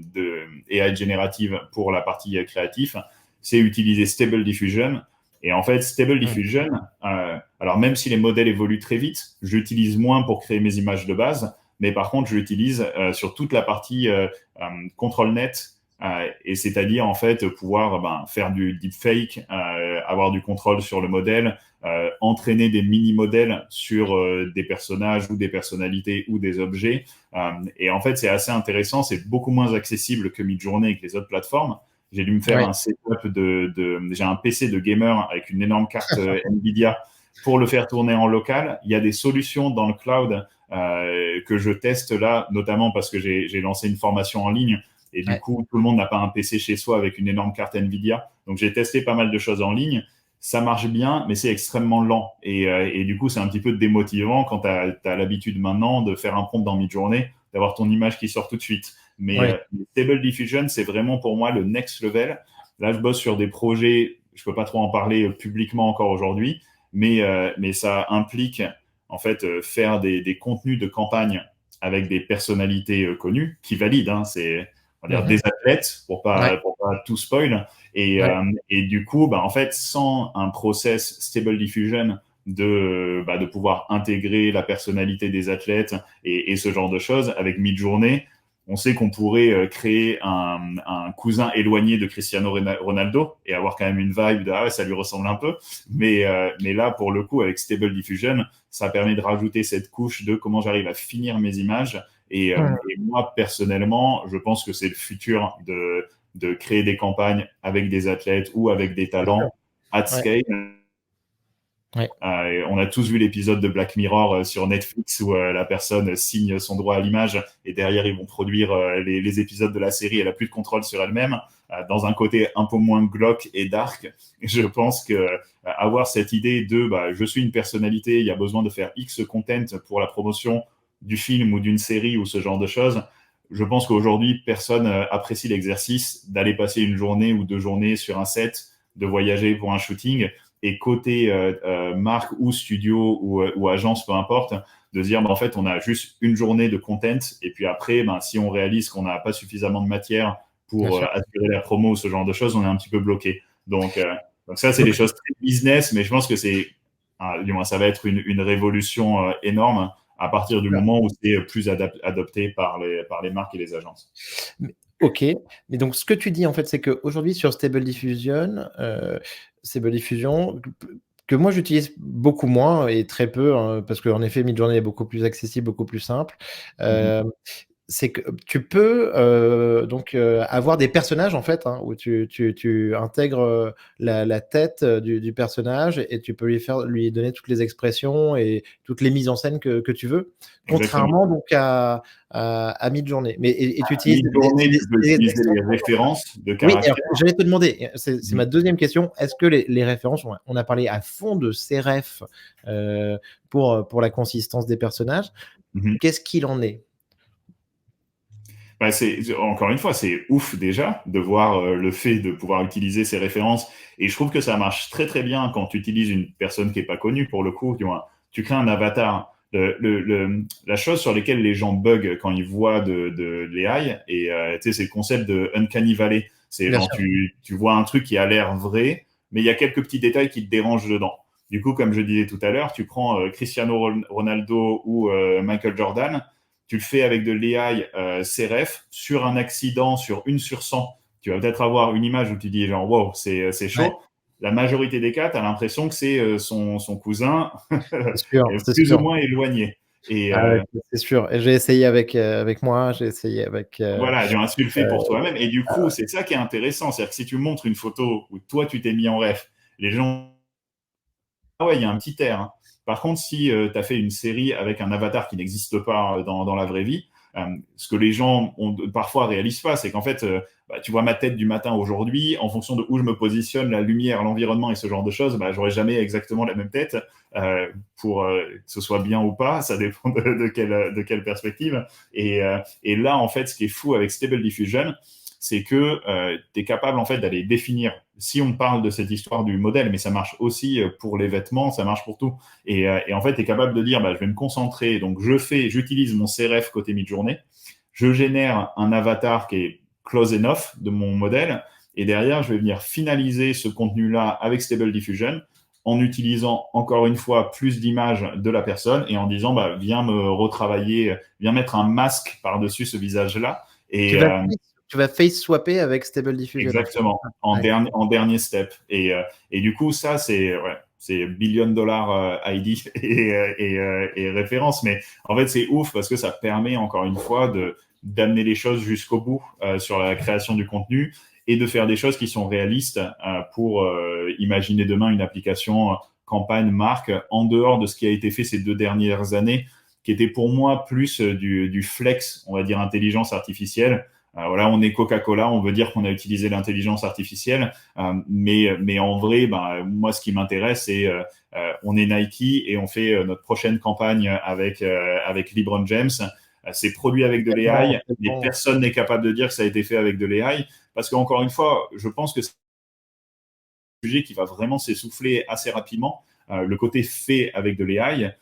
AI générative pour la partie créative, c'est utiliser Stable Diffusion. Et en fait, Stable Diffusion, alors même si les modèles évoluent très vite, j'utilise moins pour créer mes images de base, mais par contre, je l'utilise sur toute la partie control net, et c'est-à-dire en fait pouvoir faire du deepfake, avoir du contrôle sur le modèle, entraîner des mini-modèles sur des personnages ou des personnalités ou des objets. Et en fait, c'est assez intéressant, c'est beaucoup moins accessible que Midjourney et que les autres plateformes. J'ai dû me faire un setup j'ai un PC de gamer avec une énorme carte Nvidia pour le faire tourner en local. Il y a des solutions dans le cloud que je teste là, notamment parce que j'ai lancé une formation en ligne et du coup, tout le monde n'a pas un PC chez soi avec une énorme carte Nvidia. Donc, j'ai testé pas mal de choses en ligne. Ça marche bien, mais c'est extrêmement lent. Et du coup, c'est un petit peu démotivant quand tu as l'habitude maintenant de faire un prompt dans Midjourney, d'avoir ton image qui sort tout de suite. Mais Stable Diffusion, c'est vraiment pour moi le next level. Là, je bosse sur des projets, je peux pas trop en parler publiquement encore aujourd'hui, mais ça implique en fait faire des contenus de campagne avec des personnalités connues qui valident. Hein, c'est on va dire des athlètes pour pas tout spoil. Et du coup, en fait, sans un process Stable Diffusion de pouvoir intégrer la personnalité des athlètes et ce genre de choses avec Midjourney, on sait qu'on pourrait créer un cousin éloigné de Cristiano Ronaldo et avoir quand même une vibe de ça lui ressemble un peu. Mais là, pour le coup, avec Stable Diffusion, ça permet de rajouter cette couche de comment j'arrive à finir mes images. Et moi, personnellement, je pense que c'est le futur de créer des campagnes avec des athlètes ou avec des talents at scale. On a tous vu l'épisode de Black Mirror sur Netflix où la personne signe son droit à l'image et derrière ils vont produire les épisodes de la série. Elle a plus de contrôle sur elle-même, dans un côté un peu moins glauque et dark. Je pense que avoir cette idée de je suis une personnalité, il y a besoin de faire X content pour la promotion du film ou d'une série ou ce genre de choses. Je pense qu'aujourd'hui, personne apprécie l'exercice d'aller passer une journée ou 2 journées sur un set, de voyager pour un shooting. Et côté marque ou studio ou agence, peu importe, de se dire en fait, on a juste une journée de content. Et puis après, si on réalise qu'on n'a pas suffisamment de matière pour assurer la promo ou ce genre de choses, on est un petit peu bloqué. Donc ça, c'est des choses très business, mais je pense que du moins, ça va être une révolution énorme à partir du moment où c'est plus adopté par les marques et les agences. Ok, mais donc ce que tu dis en fait, c'est qu'aujourd'hui sur Stable Diffusion, que moi j'utilise beaucoup moins et très peu, hein, parce qu'en effet Midjourney est beaucoup plus accessible, beaucoup plus simple. C'est que tu peux donc avoir des personnages en fait, hein, où tu intègres la tête du personnage et tu peux lui donner toutes les expressions et toutes les mises en scène que tu veux, contrairement donc à Midjourney. Mais et tu utilises Midjourney, tu peux utiliser les références de caractères. Oui, j'allais te demander, c'est ma deuxième question. Est-ce que les références, on a parlé à fond de ces refs pour la consistance des personnages. Qu'est-ce qu'il en est? Encore une fois, c'est ouf déjà de voir le fait de pouvoir utiliser ces références. Et je trouve que ça marche très très bien quand tu utilises une personne qui est pas connue pour le coup. Tu crées un avatar. La chose sur laquelle les gens bug quand ils voient de l'AI, et c'est le concept de Uncanny Valley. C'est genre tu vois un truc qui a l'air vrai, mais il y a quelques petits détails qui te dérangent dedans. Du coup, comme je disais tout à l'heure, tu prends Cristiano Ronaldo ou Michael Jordan, tu le fais avec de l'AI CRF sur un accident, sur 1 sur 100. Tu vas peut-être avoir une image où tu dis genre wow, c'est chaud. Ouais. La majorité des cas, tu as l'impression que c'est son cousin plus ou moins éloigné. Et, c'est sûr. Et j'ai essayé avec moi, j'ai essayé avec. Voilà, tu le fais pour toi-même. Et du coup, c'est ça qui est intéressant. C'est-à-dire que si tu montres une photo où toi, tu t'es mis en ref, les gens. Ah ouais, il y a un petit air. Hein. Par contre, si tu as fait une série avec un avatar qui n'existe pas dans la vraie vie, Ce que les gens parfois réalisent pas, c'est qu'en fait, tu vois ma tête du matin aujourd'hui, en fonction de où je me positionne, la lumière, l'environnement et ce genre de choses, j'aurai jamais exactement la même tête pour que ce soit bien ou pas. Ça dépend de quelle perspective. Et là, en fait, ce qui est fou avec Stable Diffusion, c'est que tu es capable en fait d'aller définir, si on parle de cette histoire du modèle, mais ça marche aussi pour les vêtements, ça marche pour tout. Et en fait, tu es capable de dire, je vais me concentrer, donc j'utilise mon CRF côté mid-journée, je génère un avatar qui est close enough de mon modèle, et derrière, je vais venir finaliser ce contenu-là avec Stable Diffusion en utilisant encore une fois plus d'images de la personne et en disant, viens me retravailler, viens mettre un masque par-dessus ce visage-là. Tu Et, vas, tu vas face swapper avec Stable Diffusion. exactement, en dernier step. Et du coup, ça, c'est billion dollar ID et référence. Mais en fait, c'est ouf parce que ça permet encore une fois d'amener les choses jusqu'au bout sur la création du contenu et de faire des choses qui sont réalistes pour imaginer demain une application campagne marque en dehors de ce qui a été fait ces 2 dernières années, qui était pour moi plus du flex, on va dire intelligence artificielle. Voilà, on est Coca-Cola, on veut dire qu'on a utilisé l'intelligence artificielle, mais en vrai, moi, ce qui m'intéresse, c'est on est Nike et on fait notre prochaine campagne avec LeBron James. C'est produit avec de l'AI, mais personne n'est capable de dire que ça a été fait avec de l'AI, parce qu'encore une fois, je pense que c'est un sujet qui va vraiment s'essouffler assez rapidement. Le côté fait avec de l'AI,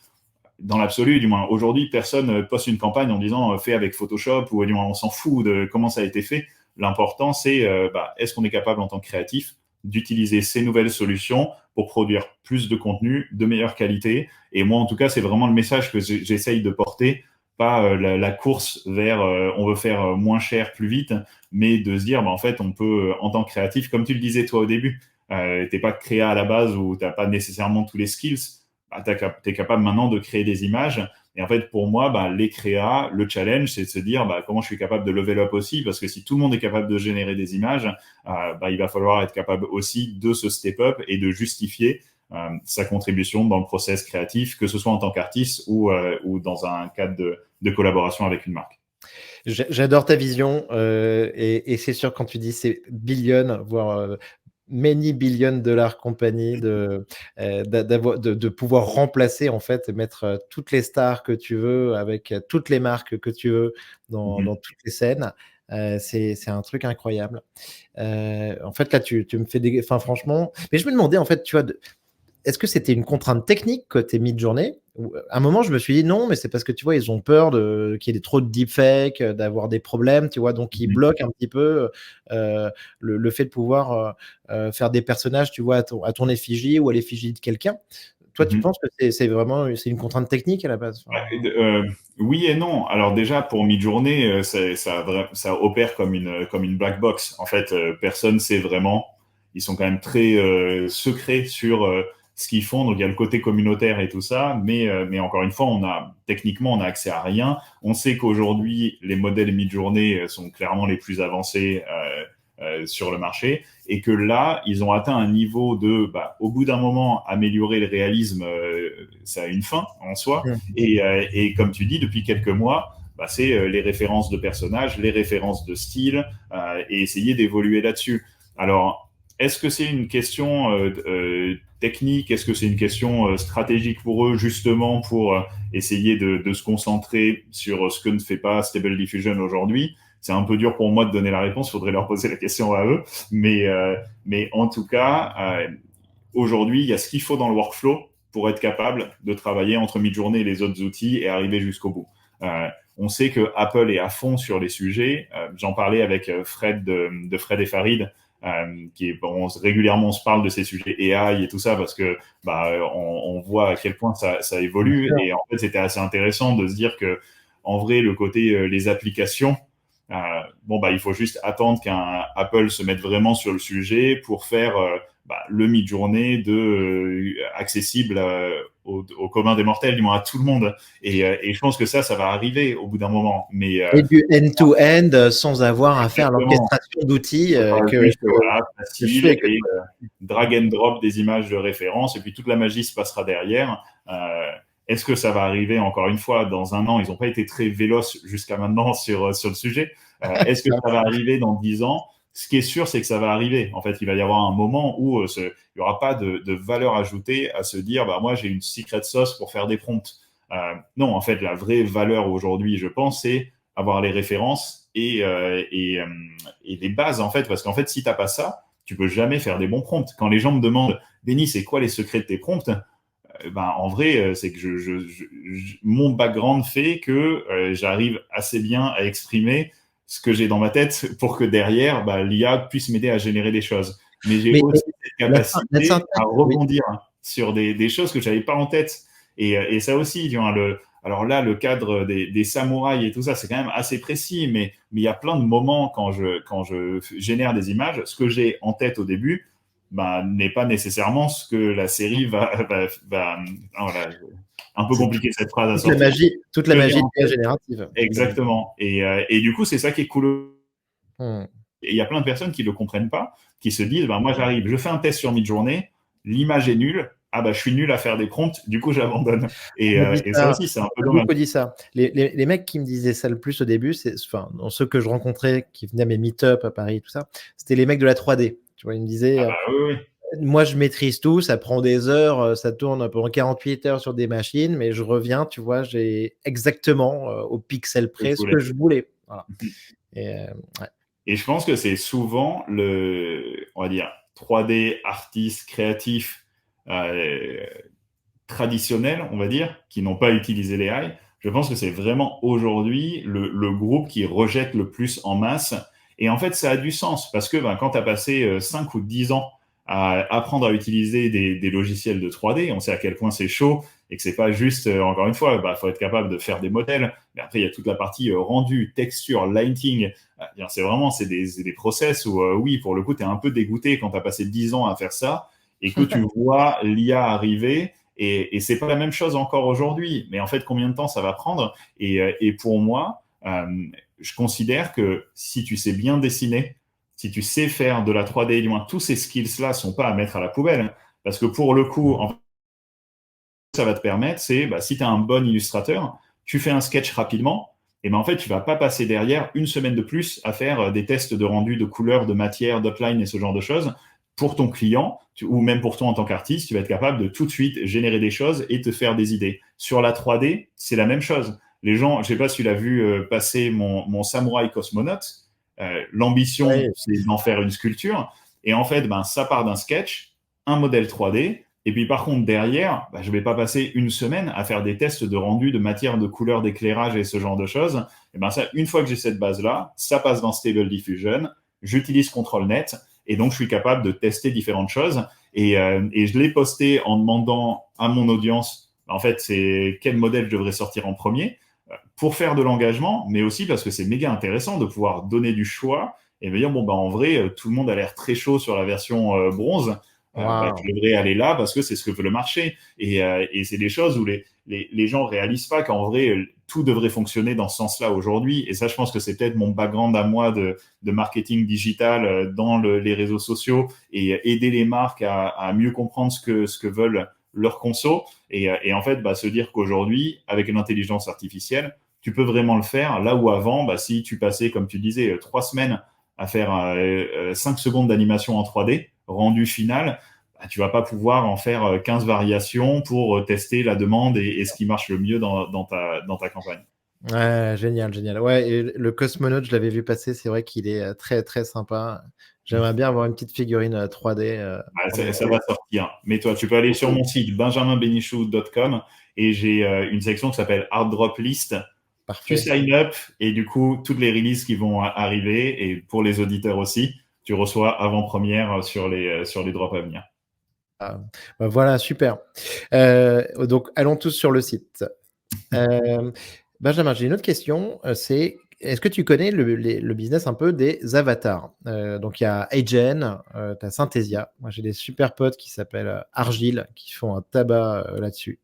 dans l'absolu, du moins aujourd'hui, personne poste une campagne en disant fait avec Photoshop ou du moins on s'en fout de comment ça a été fait. L'important, c'est est-ce qu'on est capable en tant que créatif d'utiliser ces nouvelles solutions pour produire plus de contenu de meilleure qualité. Et moi, en tout cas, c'est vraiment le message que j'essaye de porter, pas la course vers on veut faire moins cher, plus vite, mais de se dire, en fait, on peut, en tant que créatif, comme tu le disais toi au début, t'es pas créa à la base ou t'as pas nécessairement tous les skills. Tu es capable maintenant de créer des images. Et en fait, pour moi, les créas, le challenge, c'est de se dire comment je suis capable de level up aussi, parce que si tout le monde est capable de générer des images, il va falloir être capable aussi de se step up et de justifier sa contribution dans le process créatif, que ce soit en tant qu'artiste ou dans un cadre de collaboration avec une marque. J'adore ta vision et c'est sûr quand tu dis c'est billion, voire many billion dollar compagnie de pouvoir remplacer en fait et mettre toutes les stars que tu veux avec toutes les marques que tu veux dans toutes les scènes. C'est un truc incroyable. En fait là tu me fais enfin franchement, mais je me demandais en fait tu vois est-ce que c'était une contrainte technique côté mid-journée? À un moment, je me suis dit non, mais c'est parce que tu vois, ils ont peur qu'il y ait trop de deepfakes, d'avoir des problèmes, tu vois, donc ils bloquent un petit peu le fait de pouvoir faire des personnages, tu vois, à ton effigie ou à l'effigie de quelqu'un. Toi, tu penses que c'est vraiment une contrainte technique à la base? Oui et non. Alors déjà, pour Midjourney, ça opère comme une black box. En fait, personne sait vraiment. Ils sont quand même très secrets sur ce qu'ils font. Donc, il y a le côté communautaire et tout ça. Mais encore une fois, techniquement, on a accès à rien. On sait qu'aujourd'hui, les modèles Midjourney sont clairement les plus avancés sur le marché et que là, ils ont atteint un niveau au bout d'un moment, améliorer le réalisme, ça a une fin en soi. Et comme tu dis, depuis quelques mois, c'est les références de personnages, les références de style et essayer d'évoluer là-dessus. Alors, est-ce que c'est une question technique? Est-ce que c'est une question stratégique pour eux, justement, pour essayer de se concentrer sur ce que ne fait pas Stable Diffusion aujourd'hui? C'est un peu dur pour moi de donner la réponse, il faudrait leur poser la question à eux. Mais en tout cas, aujourd'hui, il y a ce qu'il faut dans le workflow pour être capable de travailler entre Midjourney et les autres outils et arriver jusqu'au bout. On sait que Apple est à fond sur les sujets. J'en parlais avec Fred de Fred et Farid, régulièrement on se parle de ces sujets AI et tout ça parce que on voit à quel point ça évolue. Et en fait, c'était assez intéressant de se dire que en vrai, le côté les applications, il faut juste attendre qu'un Apple se mette vraiment sur le sujet pour faire le Midjourney accessible au commun des mortels, du moins à tout le monde. Et je pense que ça va arriver au bout d'un moment. Mais et du end-to-end sans avoir à faire l'orchestration d'outils facile et drag and drop des images de référence et puis toute la magie se passera derrière. Est-ce que ça va arriver encore une fois dans un an? Ils n'ont pas été très véloces jusqu'à maintenant sur le sujet. Est-ce que ça va arriver dans 10 ans? Ce qui est sûr, c'est que ça va arriver. En fait, il va y avoir un moment où il n'y aura pas de valeur ajoutée à se dire, bah, moi, j'ai une secret sauce pour faire des prompts. Non, en fait, la vraie valeur aujourd'hui, je pense, c'est avoir les références et les bases, en fait. Parce qu'en fait, si tu n'as pas ça, tu peux jamais faire des bons prompts. Quand les gens me demandent, Denis, c'est quoi les secrets de tes prompts? Ben, en vrai, c'est que mon background fait que j'arrive assez bien à exprimer ce que j'ai dans ma tête pour que derrière, bah, l'IA puisse m'aider à générer des choses. Mais j'ai Mais aussi cette la capacité à syntaxe, oui. rebondir sur des choses que je n'avais pas en tête. Et ça aussi, tu vois, alors là, le cadre des samouraïs et tout ça, c'est quand même assez précis, mais il y a plein de moments quand je génère des images, ce que j'ai en tête au début, bah, n'est pas nécessairement ce que la série voilà, un peu C'est compliqué cette phrase à sortir. toute la Que j'ai magie de en l'IA tête. générative. Exactement. Et du coup, c'est ça qui est cool. Mmh. Et il y a plein de personnes qui ne le comprennent pas, qui se disent, bah, moi j'arrive, je fais un test sur Midjourney, l'image est nulle, ah bah je suis nul à faire des prompts, du coup j'abandonne. On m'a dit Et ça ça, aussi, c'est un on peu m'a dommage. beaucoup dit ça. Les mecs qui me disaient ça le plus au début, enfin, dans ceux que je rencontrais, qui venaient à mes meet-up à Paris, tout ça, c'était les mecs de la 3D. Tu vois, ils me disaient, Ah bah oui, oui. moi je maîtrise tout, ça prend des heures, ça tourne pendant 48 heures sur des machines, mais je reviens, tu vois, j'ai exactement au pixel C'est près ce cool. que je voulais. Voilà. Et, ouais. Et je pense que c'est souvent on va dire, 3D artiste créatif euh, traditionnels, on va dire, qui n'ont pas utilisé les AI, je pense que c'est vraiment aujourd'hui le groupe qui rejette le plus en masse. Et en fait, ça a du sens parce que ben, quand tu as passé 5 ou 10 ans à apprendre à utiliser des logiciels de 3D, on sait à quel point c'est chaud et que c'est pas juste, encore une fois, bah, faut être capable de faire des modèles. Mais après, il y a toute la partie rendu, texture, lighting. C'est vraiment, des process où, oui, pour le coup, tu es un peu dégoûté quand tu as passé 10 ans à faire ça et que tu vois l'IA arriver et c'est pas la même chose encore aujourd'hui. Mais en fait, combien de temps ça va prendre? Et pour moi, je considère que si tu sais bien dessiner, si tu sais faire de la 3D, du moins tous ces skills-là sont pas à mettre à la poubelle. Parce que pour le coup, en fait, ça va te permettre, c'est bah, si tu es un bon illustrateur, tu fais un sketch rapidement, et ben en fait, tu vas pas passer derrière une semaine de plus à faire des tests de rendu de couleurs, de matière, d'outline et ce genre de choses. Pour ton client, ou même pour toi en tant qu'artiste, tu vas être capable de tout de suite générer des choses et te faire des idées. Sur la 3D, c'est la même chose. Les gens, je sais pas si tu l'as vu passer mon Samurai Cosmonaute, l'ambition, Ouais. c'est d'en faire une sculpture. Et en fait, ben, ça part d'un sketch, un modèle 3D, et puis par contre, derrière, bah, je ne vais pas passer une semaine à faire des tests de rendu de matière, de couleur, d'éclairage et ce genre de choses. Et ben ça, une fois que j'ai cette base-là, ça passe dans Stable Diffusion, j'utilise ControlNet, et donc je suis capable de tester différentes choses. Et je l'ai posté en demandant à mon audience, en fait, c'est quel modèle je devrais sortir en premier, pour faire de l'engagement, mais aussi parce que c'est méga intéressant de pouvoir donner du choix et me dire, bon, bah, en vrai, tout le monde a l'air très chaud sur la version bronze. Bah, Waouh. tu devrais aller là parce que c'est ce que veut le marché. Et c'est des choses où les gens réalisent pas qu'en vrai, tout devrait fonctionner dans ce sens-là aujourd'hui. Et ça, je pense que c'est peut-être mon background à moi de marketing digital dans les réseaux sociaux et aider les marques à mieux comprendre ce que veulent leurs consos. Et en fait, bah, se dire qu'aujourd'hui, avec une intelligence artificielle, tu peux vraiment le faire. Là où avant, bah, si tu passais, comme tu disais, 3 semaines à faire 5 secondes d'animation en 3D, rendu final, bah, tu vas pas pouvoir en faire 15 variations pour tester la demande et ce qui marche le mieux dans ta campagne. Ouais, génial, génial. Ouais, et le cosmonaute, je l'avais vu passer, c'est vrai qu'il est très, très sympa. J'aimerais bien avoir une petite figurine 3D Bah, pour mon ça va collègue. sortir. Mais toi, tu peux aller sur mon site benjaminbenichou.com et j'ai une section qui s'appelle Art Drop List. Tu Parfait. sign up et du coup, toutes les releases qui vont arriver et pour les auditeurs aussi, tu reçois avant-première sur les drops à venir. Ah, bah, voilà, super. Donc allons tous sur le site. Benjamin, j'ai une autre question, c'est est-ce que tu connais le business un peu des avatars? Donc il y a Agen, tu as Synthesia. Moi, j'ai des super potes qui s'appellent, Argile, qui font un tabac, là-dessus,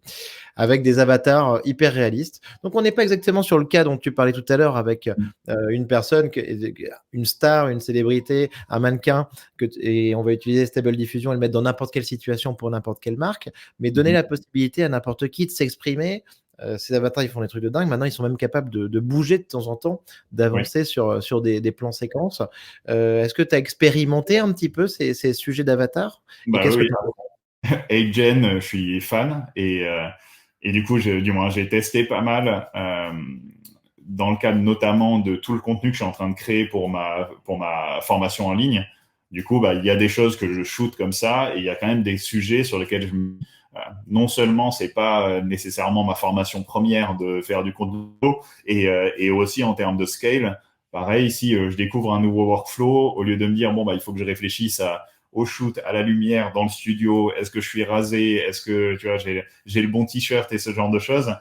avec des avatars, hyper réalistes. Donc on n'est pas exactement sur le cas dont tu parlais tout à l'heure avec, une personne une star, une célébrité, un mannequin et on va utiliser Stable Diffusion et le mettre dans n'importe quelle situation pour n'importe quelle marque, mais donner la possibilité à n'importe qui de s'exprimer. Ces avatars, ils font des trucs de dingue. Maintenant, ils sont même capables de bouger de temps en temps, Oui. d'avancer sur des plans séquences. Est-ce que tu as expérimenté un petit peu ces sujets d'avatar? Et Bah qu'est-ce que oui, tu as? Agen, je suis fan et du coup, du moins, j'ai testé pas mal dans le cadre notamment de tout le contenu que je suis en train de créer pour ma formation en ligne. Du coup, bah, il y a des choses que je shoot comme ça et il y a quand même des sujets sur lesquels non seulement c'est pas nécessairement ma formation première de faire du contenu et aussi en termes de scale. Pareil, si je découvre un nouveau workflow, au lieu de me dire, bon, bah, il faut que je réfléchisse au shoot, à la lumière, dans le studio, est-ce que je suis rasé, est-ce que tu vois, j'ai le bon t-shirt et ce genre de choses,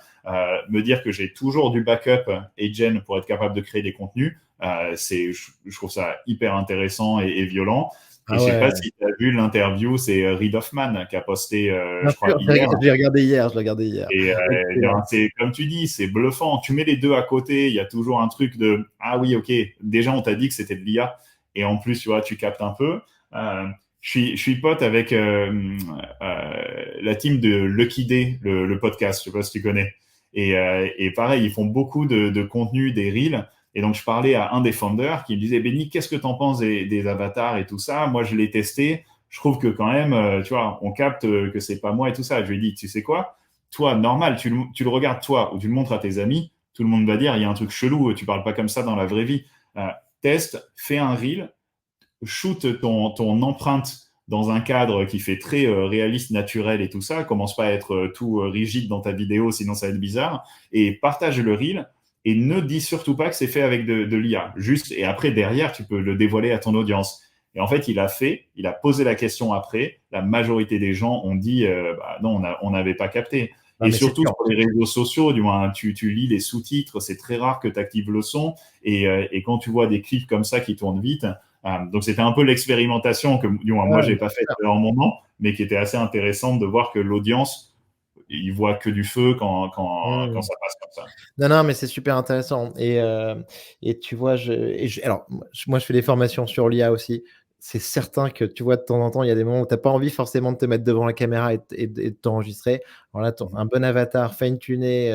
me dire que j'ai toujours du backup Agen pour être capable de créer des contenus, je trouve ça hyper intéressant et violent. Et Ah je sais ouais, pas si tu as vu l'interview, c'est Reid Hoffman qui a posté, bien je crois, sûr, hier. je l'ai regardé hier, je l'ai regardé hier. Et Excellent. c'est comme tu dis, c'est bluffant. Tu mets les deux à côté, il y a toujours un truc de ah oui, ok, déjà on t'a dit que c'était de l'IA, et en plus tu vois, tu captes un peu. Euh, je suis pote avec la team de Lucky Day, le podcast, je sais pas si tu connais. Et pareil, ils font beaucoup de contenu, des reels. Et donc je parlais à un des founders qui me disait, Benny, qu'est-ce que t'en penses des avatars et tout ça? Moi je l'ai testé, je trouve que quand même, tu vois, on capte que c'est pas moi et tout ça. Je lui ai dit, tu sais quoi? Toi, normal, tu le regardes toi ou tu le montres à tes amis, tout le monde va dire, il y a un truc chelou, tu parles pas comme ça dans la vraie vie. Teste, fais un reel, shoot ton empreinte dans un cadre qui fait très réaliste, naturel et tout ça. Commence pas à être tout rigide dans ta vidéo, sinon ça va être bizarre. Et partage le reel et ne dis surtout pas que c'est fait avec de l'IA. Juste, et après, derrière, tu peux le dévoiler à ton audience. Et en fait, il a posé la question après. La majorité des gens ont dit, bah, non, on n'avait pas capté. Non, Et mais c'est surtout sûr. sur les réseaux sociaux, du moins, tu lis les sous-titres, c'est très rare que tu actives le son. Et quand tu vois des clips comme ça qui tournent vite, donc c'était un peu l'expérimentation que du moins moi Ouais, j'ai bien pas faite sûr. en mon nom, mais qui était assez intéressante de voir que l'audience il voit que du feu quand Mmh. ça passe comme ça. Non, non, mais c'est super intéressant et tu vois, alors moi, je fais des formations sur l'IA aussi. C'est certain que, tu vois, de temps en temps, il y a des moments où tu as pas envie forcément de te mettre devant la caméra et de t'enregistrer. Alors là, ton Mhm. un bon avatar fine tuné,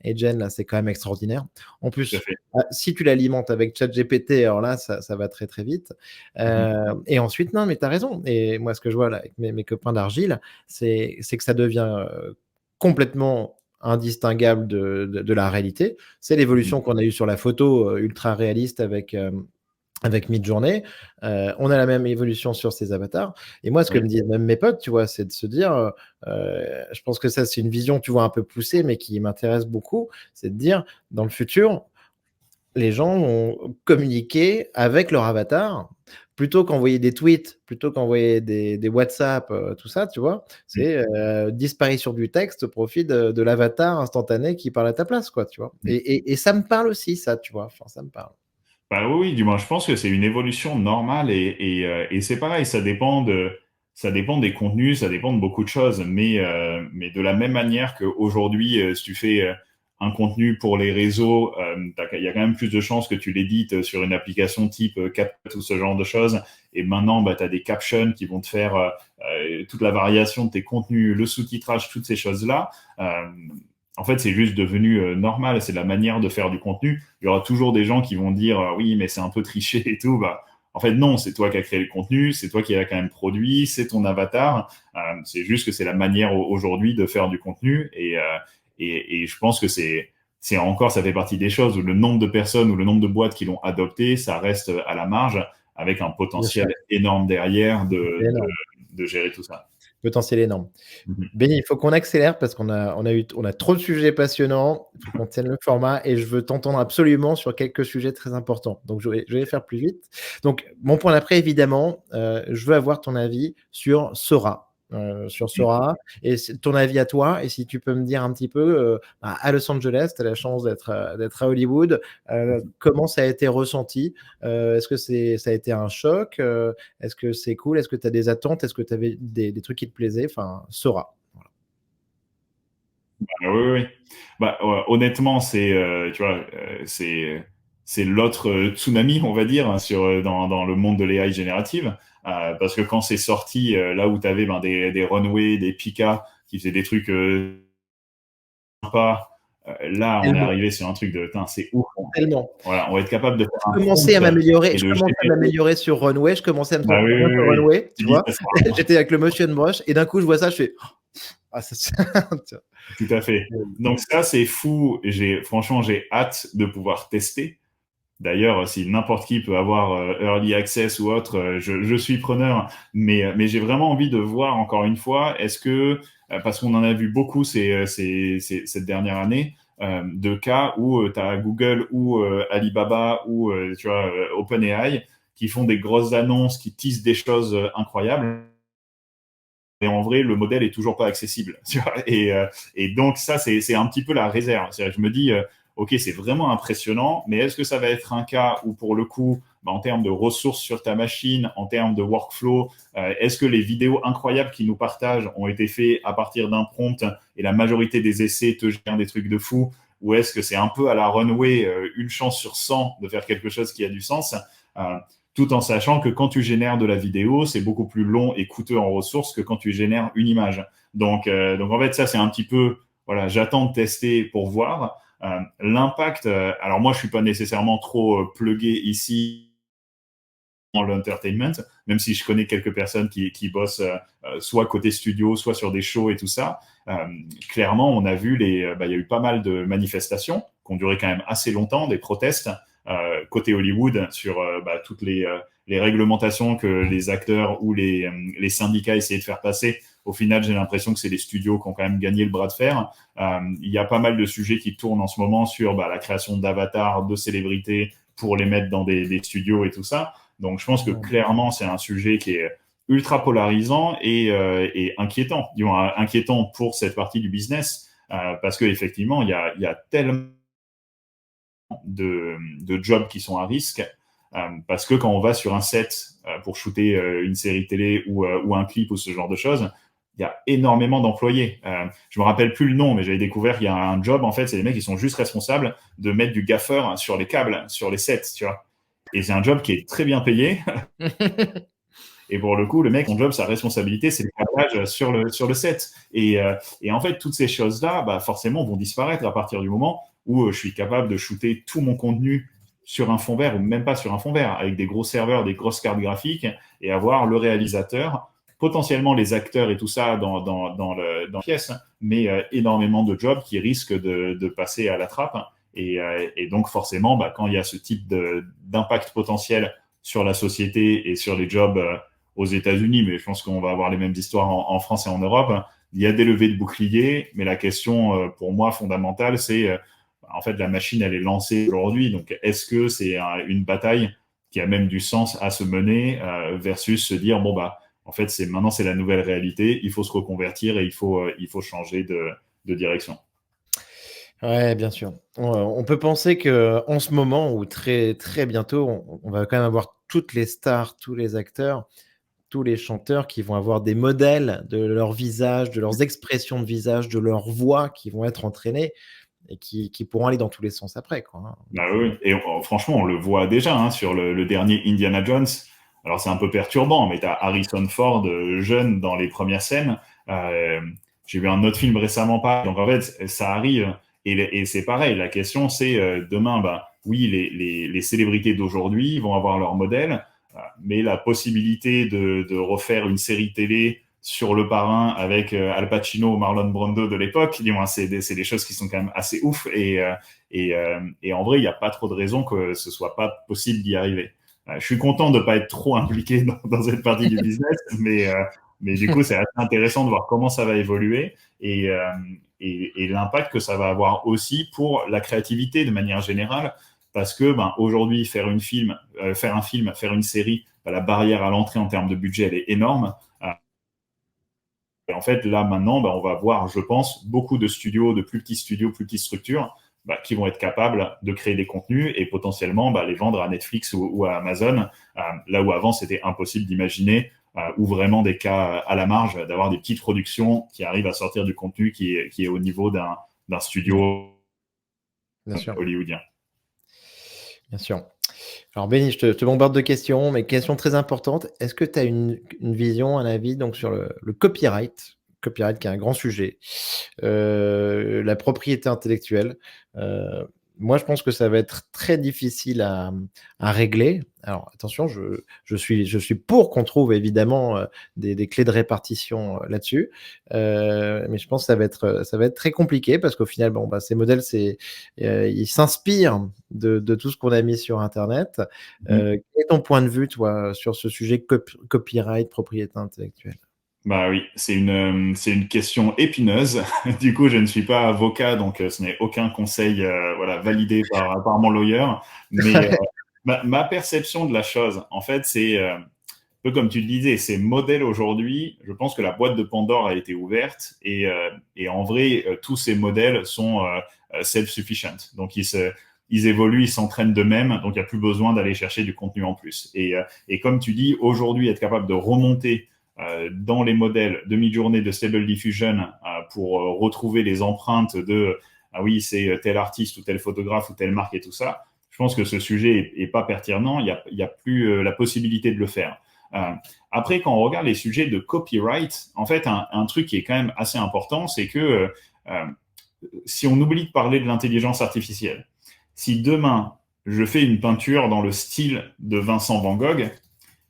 Agent, là, c'est quand même extraordinaire. En Tout à plus, fait. si tu l'alimentes avec ChatGPT, alors là, ça va très, très vite. Mhm. Et ensuite, non, mais tu as raison et moi, ce que je vois là avec mes copains d'Argile, c'est que ça devient, complètement indistinguable de la réalité. C'est Mhm. l'évolution qu'on a eue sur la photo, ultra réaliste avec Midjourney. On a la même évolution sur ces avatars et moi, ce que Oui. me disent même mes potes, tu vois, c'est de se dire, je pense que ça, c'est une vision, tu vois, un peu poussée, mais qui m'intéresse beaucoup, c'est de dire: «Dans le futur, les gens vont communiquer avec leur avatar, plutôt qu'envoyer des tweets, plutôt qu'envoyer des WhatsApp, tout ça, tu vois? Oui. C'est, disparition du texte au profit de l'avatar instantané qui parle à ta place, quoi, tu vois? Oui. Et ça me parle aussi ça, tu vois? Enfin, ça me parle. Bah oui, oui, du moins je pense que c'est une évolution normale et c'est pareil, ça dépend des contenus, ça dépend de beaucoup de choses, mais de la même manière qu'aujourd'hui, si tu fais un contenu pour les réseaux, il y a quand même plus de chances que tu l'édites sur une application type CapCut ou ce genre de choses. Et maintenant, bah, tu as des captions qui vont te faire toute la variation de tes contenus, le sous-titrage, toutes ces choses-là. En fait, c'est juste devenu normal, c'est la manière de faire du contenu. Il y aura toujours des gens qui vont dire oui, mais c'est un peu triché et tout. Bah, en fait, non, c'est toi qui as créé le contenu, c'est toi qui l'as quand même produit, c'est ton avatar. C'est juste que c'est la manière aujourd'hui de faire du contenu et je pense que c'est encore, ça fait partie des choses où le nombre de personnes ou le nombre de boîtes qui l'ont adopté, ça reste à la marge avec un Bien sûr, potentiel énorme derrière c'est énorme, de gérer tout ça. potentiel énorme. Mhm. Benny, il faut qu'on accélère parce on a trop de sujets passionnants. Il faut qu'on tienne le format et je veux t'entendre absolument sur quelques sujets très importants. Donc je vais faire plus vite. Donc mon point d'après évidemment, je veux avoir ton avis sur Sora. sur Sora. Et ton avis à toi, et si tu peux me dire un petit peu, à Los Angeles, tu as la chance d'être à Hollywood, comment ça a été ressenti? Est-ce que ça a été un choc? Est-ce que c'est cool? Est-ce que tu as des attentes? Est-ce que tu avais des trucs qui te plaisaient? Enfin, Sora. Voilà. Ah oui, oui. Bah, honnêtement, tu vois, c'est l'autre tsunami, on va dire, hein, dans le monde de l'AI générative. Parce que quand c'est sorti, là où tu avais des Runway, des Pika qui faisaient des trucs sympas, là, on est Tellement, arrivé sur un truc de, putain, c'est ouf. tellement. Voilà, on va être capable de faire Je un commençais à prompt m'améliorer, et je de commençais à générer. m'améliorer sur Runway, je commençais à me Bah sentir oui, bien oui, sur oui. Runway, Tu tu dis, vois? ça sera- J'étais avec le motion brush et d'un coup je vois ça, je fais: «Ah ça c'est» tu vois? Tout à fait. Donc ça, c'est fou. Franchement, j'ai hâte de pouvoir tester. D'ailleurs, si n'importe qui peut avoir Early Access ou autre, je suis preneur. Mais j'ai vraiment envie de voir encore une fois, est-ce que, parce qu'on en a vu beaucoup cette dernière année, de cas où tu as Google ou Alibaba ou tu vois, OpenAI qui font des grosses annonces, qui tissent des choses incroyables. Et en vrai, le modèle est toujours pas accessible. Tu vois. Et donc ça, c'est un petit peu la réserve. C'est-à-dire, je me dis, ok, c'est vraiment impressionnant, mais est-ce que ça va être un cas où pour le coup, bah, en termes de ressources sur ta machine, en termes de workflow, est-ce que les vidéos incroyables qu'ils nous partagent ont été faites à partir d'un prompt et la majorité des essais te gèrent des trucs de fou, ou est-ce que c'est un peu à la runway, une chance sur 100 de faire quelque chose qui a du sens? Euh, Tout en sachant que quand tu génères de la vidéo, c'est beaucoup plus long et coûteux en ressources que quand tu génères une image. Donc en fait, ça, c'est un petit peu, voilà, j'attends de tester pour voir. L'impact, alors moi, je suis pas nécessairement trop plugué ici dans l'entertainment, même si je connais quelques personnes qui bossent soit côté studio, soit sur des shows et tout ça. Clairement, on a vu il y a eu pas mal de manifestations qui ont duré quand même assez longtemps, des protestes côté Hollywood sur toutes les réglementations que les acteurs ou les syndicats essayaient de faire passer. Au final, j'ai l'impression que c'est les studios qui ont quand même gagné le bras de fer. Il y a pas mal de sujets qui tournent en ce moment sur la création d'avatars, de célébrités pour les mettre dans des studios et tout ça. Donc, je pense que clairement, c'est un sujet qui est ultra polarisant et inquiétant. Disons, inquiétant pour cette partie du business parce qu'effectivement, il y a tellement de jobs qui sont à risque parce que quand on va sur un set pour shooter une série télé ou un clip ou ce genre de choses, il y a énormément d'employés. Je me rappelle plus le nom, mais j'avais découvert qu'il y a un job, en fait, c'est des mecs qui sont juste responsables de mettre du gaffeur sur les câbles, sur les sets, tu vois. Et c'est un job qui est très bien payé. Et pour le coup, le mec, son job, sa responsabilité, c'est le câblage sur le set. Et en fait, toutes ces choses-là, bah, forcément, vont disparaître à partir du moment où je suis capable de shooter tout mon contenu sur un fond vert ou même pas sur un fond vert, avec des gros serveurs, des grosses cartes graphiques et avoir le réalisateur, potentiellement les acteurs et tout ça dans la pièce, mais énormément de jobs qui risquent de passer à la trappe. Et donc, forcément, bah, quand il y a ce type d'impact potentiel sur la société et sur les jobs aux États-Unis, mais je pense qu'on va avoir les mêmes histoires en France et en Europe. Il y a des levées de boucliers, mais la question pour moi fondamentale, c'est en fait la machine, elle est lancée aujourd'hui. Donc, est-ce que c'est une bataille qui a même du sens à se mener versus se dire bon bah en fait maintenant c'est la nouvelle réalité, il faut se reconvertir et il faut changer de direction. Ouais, bien sûr. On peut penser que en ce moment ou très, très bientôt, on va quand même avoir toutes les stars, tous les acteurs, tous les chanteurs qui vont avoir des modèles de leur visage, de leurs expressions de visage, de leur voix qui vont être entraînés et qui pourront aller dans tous les sens après, quoi, hein. Bah oui, et franchement, on le voit déjà sur le dernier Indiana Jones. Alors c'est un peu perturbant, mais tu as Harrison Ford jeune dans les premières scènes. Euh, j'ai vu un autre film récemment, pas. Donc en fait, ça arrive. Et c'est pareil, la question c'est demain, bah, oui, les célébrités d'aujourd'hui vont avoir leur modèle, mais la possibilité de refaire une série télé sur Le Parrain avec Al Pacino ou Marlon Brando de l'époque, dis-moi, c'est des choses qui sont quand même assez ouf. Et en vrai, il n'y a pas trop de raisons que ce soit pas possible d'y arriver. Je suis content de ne pas être trop impliqué dans cette partie du business, mais du coup, c'est assez intéressant de voir comment ça va évoluer et l'impact que ça va avoir aussi pour la créativité de manière générale. Parce que aujourd'hui, faire un film, faire une série, la barrière à l'entrée en termes de budget, elle est énorme. Et en fait, là, maintenant, on va voir, je pense, beaucoup de studios, de plus petites studios, plus petites structures, qui vont être capables de créer des contenus et potentiellement les vendre à Netflix ou à Amazon, là où avant, c'était impossible d'imaginer, ou vraiment des cas à la marge, d'avoir des petites productions qui arrivent à sortir du contenu qui est au niveau d'un studio Bien sûr. hollywoodien. Bien sûr. Alors Benny, je te bombarde de questions, mais question très importante. Est-ce que tu as une vision, un avis donc sur le copyright? Copyright qui est un grand sujet. La propriété intellectuelle. Moi, je pense que ça va être très difficile à régler. Alors attention, je suis pour qu'on trouve évidemment, des clés de répartition, là-dessus. Mais je pense que ça va être très compliqué parce qu'au final, ces modèles, ils s'inspirent de tout ce qu'on a mis sur internet. Quel est ton point de vue, toi, sur ce sujet copyright, propriété intellectuelle? Bah oui, c'est une question épineuse. Du coup, je ne suis pas avocat, donc ce n'est aucun conseil validé par mon lawyer. Mais ma perception de la chose, en fait, c'est un peu comme tu le disais, ces modèles aujourd'hui, je pense que la boîte de Pandore a été ouverte et en vrai, tous ces modèles sont self-sufficient. Donc, ils évoluent, ils s'entraînent d'eux-mêmes, donc il n'y a plus besoin d'aller chercher du contenu en plus. Et comme tu dis, aujourd'hui, être capable de remonter dans les modèles de mid-journée de Stable Diffusion pour retrouver les empreintes de ah oui, c'est tel artiste ou tel photographe ou telle marque et tout ça. Je pense que ce sujet est pas pertinent. Il y a plus la possibilité de le faire. Après, quand on regarde les sujets de copyright, en fait, un truc qui est quand même assez important, c'est que si on oublie de parler de l'intelligence artificielle, si demain je fais une peinture dans le style de Vincent Van Gogh,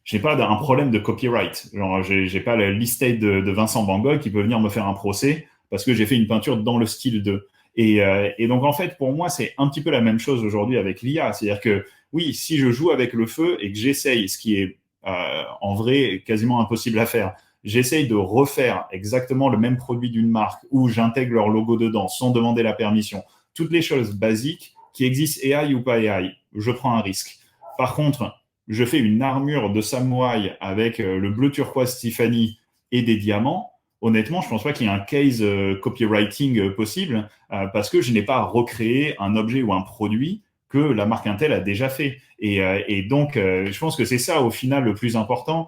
j'ai pas un problème de copyright. Genre, j'ai pas la listate de Vincent Van Gogh qui peut venir me faire un procès parce que j'ai fait une peinture dans le style de. Et donc, en fait, pour moi, c'est un petit peu la même chose aujourd'hui avec l'IA. C'est-à-dire que, oui, si je joue avec le feu et que j'essaye, ce qui est en vrai quasiment impossible à faire, j'essaye de refaire exactement le même produit d'une marque où j'intègre leur logo dedans sans demander la permission, toutes les choses basiques qui existent AI ou pas AI, je prends un risque. Par contre, je fais une armure de samouraï avec le bleu turquoise Tiffany et des diamants, honnêtement, je pense pas qu'il y ait un case copywriting possible parce que je n'ai pas recréé un objet ou un produit que la marque Intel a déjà fait. Et donc, je pense que c'est ça au final le plus important.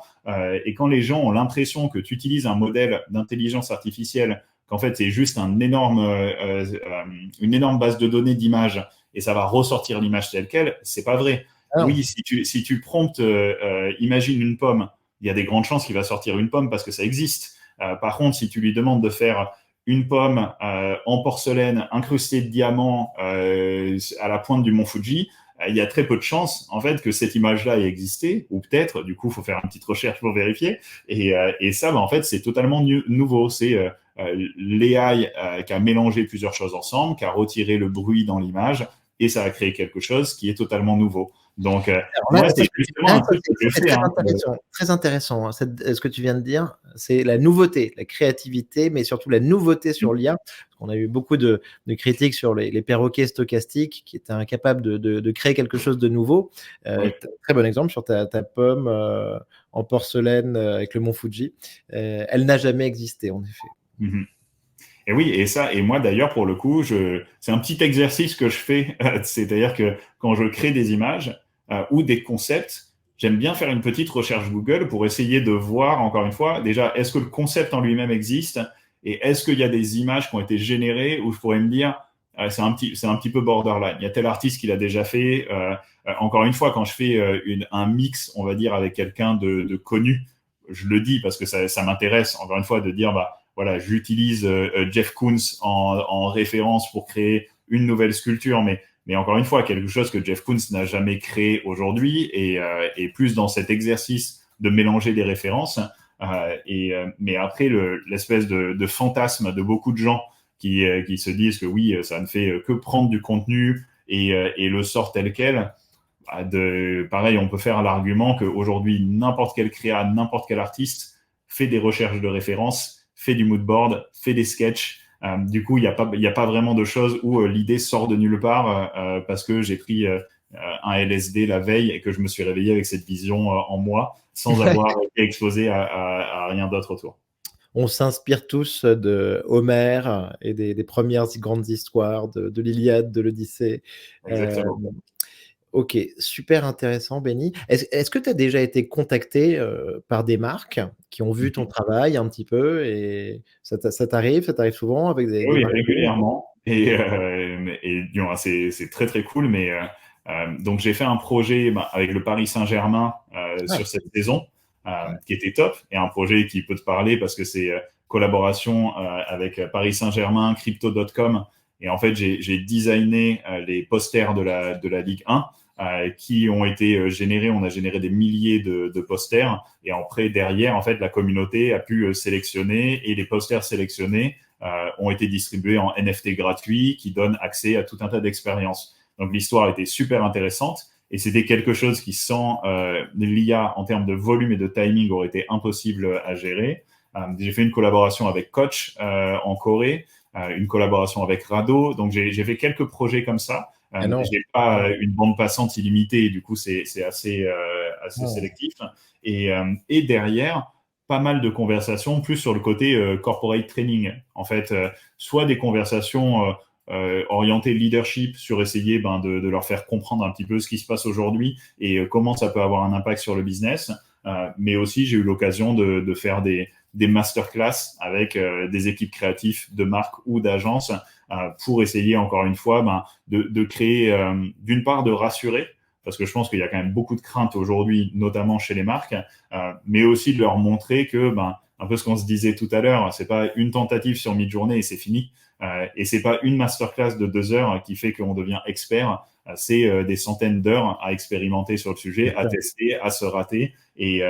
Et quand les gens ont l'impression que tu utilises un modèle d'intelligence artificielle, qu'en fait c'est juste une énorme base de données d'images et ça va ressortir l'image telle quelle, c'est pas vrai. Alors, Oui, si tu promptes, imagine une pomme, il y a des grandes chances qu'il va sortir une pomme parce que ça existe. Par contre, si tu lui demandes de faire une pomme en porcelaine incrustée de diamants à la pointe du mont Fuji, il y a très peu de chances en fait que cette image-là ait existé, ou peut-être, du coup, il faut faire une petite recherche pour vérifier. Et ça, en fait, c'est totalement nouveau. C'est l'AI qui a mélangé plusieurs choses ensemble, qui a retiré le bruit dans l'image, et ça a créé quelque chose qui est totalement nouveau. Donc, alors moi, là, c'est justement un truc que je c'est fais. très intéressant, hein, ce que tu viens de dire. C'est la nouveauté, la créativité, mais surtout la nouveauté sur l'IA. On a eu beaucoup de critiques sur les perroquets stochastiques qui étaient incapables de créer quelque chose de nouveau. Oui. Très bon exemple sur ta pomme en porcelaine avec le mont Fuji. Elle n'a jamais existé, en effet. Mhm. Et oui, et moi d'ailleurs, pour le coup, c'est un petit exercice que je fais, c'est-à-dire que quand je crée des images ou des concepts, j'aime bien faire une petite recherche Google pour essayer de voir, encore une fois, déjà, est-ce que le concept en lui-même existe et est-ce qu'il y a des images qui ont été générées où je pourrais me dire, c'est un petit peu borderline. Il y a tel artiste qui l'a déjà fait. Encore une fois, quand je fais un mix, on va dire, avec quelqu'un de connu, je le dis parce que ça m'intéresse, encore une fois, de dire, voilà, j'utilise Jeff Koons en référence pour créer une nouvelle sculpture, mais encore une fois, quelque chose que Jeff Koons n'a jamais créé aujourd'hui et plus dans cet exercice de mélanger des références. Mais après, l'espèce de fantasme de beaucoup de gens qui se disent que oui, ça ne fait que prendre du contenu et le sort tel quel. Pareil, on peut faire l'argument qu'aujourd'hui, n'importe quel créa, n'importe quel artiste fait des recherches de références, fait du mood board, fait des sketchs. Du coup, il y a pas vraiment de choses où l'idée sort de nulle part parce que j'ai pris un LSD la veille et que je me suis réveillé avec cette vision en moi sans avoir été exposé à rien d'autre autour. on s'inspire tous de Homère et des premières grandes histoires de l'Iliade, de l'Odyssée. Exactement. Hem, OK, super intéressant, Benny. Est-ce que tu as déjà été contacté, par des marques qui ont vu ton Mhm. travail un petit peu et ça t'arrive? Ça t'arrive souvent avec des Oui, marques? régulièrement. Et disons, c'est très très cool. Mais donc j'ai fait un projet avec le Paris Saint-Germain Ouais, sur cette saison ouais. qui était top, et un projet qui peut te parler parce que c'est collaboration avec Paris Saint-Germain, Crypto.com. Et en fait, j'ai designé les posters de la Ligue 1 qui ont été générés. On a généré des milliers de posters, et après derrière, en fait, la communauté a pu sélectionner, et les posters sélectionnés ont été distribués en NFT gratuits qui donnent accès à tout un tas d'expériences. Donc l'histoire était super intéressante, et c'était quelque chose qui, sans l'IA en termes de volume et de timing, aurait été impossible à gérer. J'ai fait une collaboration avec Coach en Corée, une collaboration avec Rado. Donc j'ai fait quelques projets comme ça. Ah non. J'ai pas une bande passante illimitée, du coup c'est assez Non. sélectif. Et derrière, pas mal de conversations plus sur le côté corporate training. En fait, soit des conversations orientées leadership sur essayer de leur faire comprendre un petit peu ce qui se passe aujourd'hui et comment ça peut avoir un impact sur le business. Mais aussi, j'ai eu l'occasion de faire des masterclass avec des équipes créatives de marques ou d'agences pour essayer, encore une fois, de créer, d'une part, de rassurer, parce que je pense qu'il y a quand même beaucoup de craintes aujourd'hui, notamment chez les marques, mais aussi de leur montrer que, un peu ce qu'on se disait tout à l'heure, c'est pas une tentative sur mi-journée et c'est fini, et c'est pas une masterclass de 2 heures qui fait qu'on devient expert. C'est des centaines d'heures à expérimenter sur le Bien sujet, à sûr, tester, à se rater, et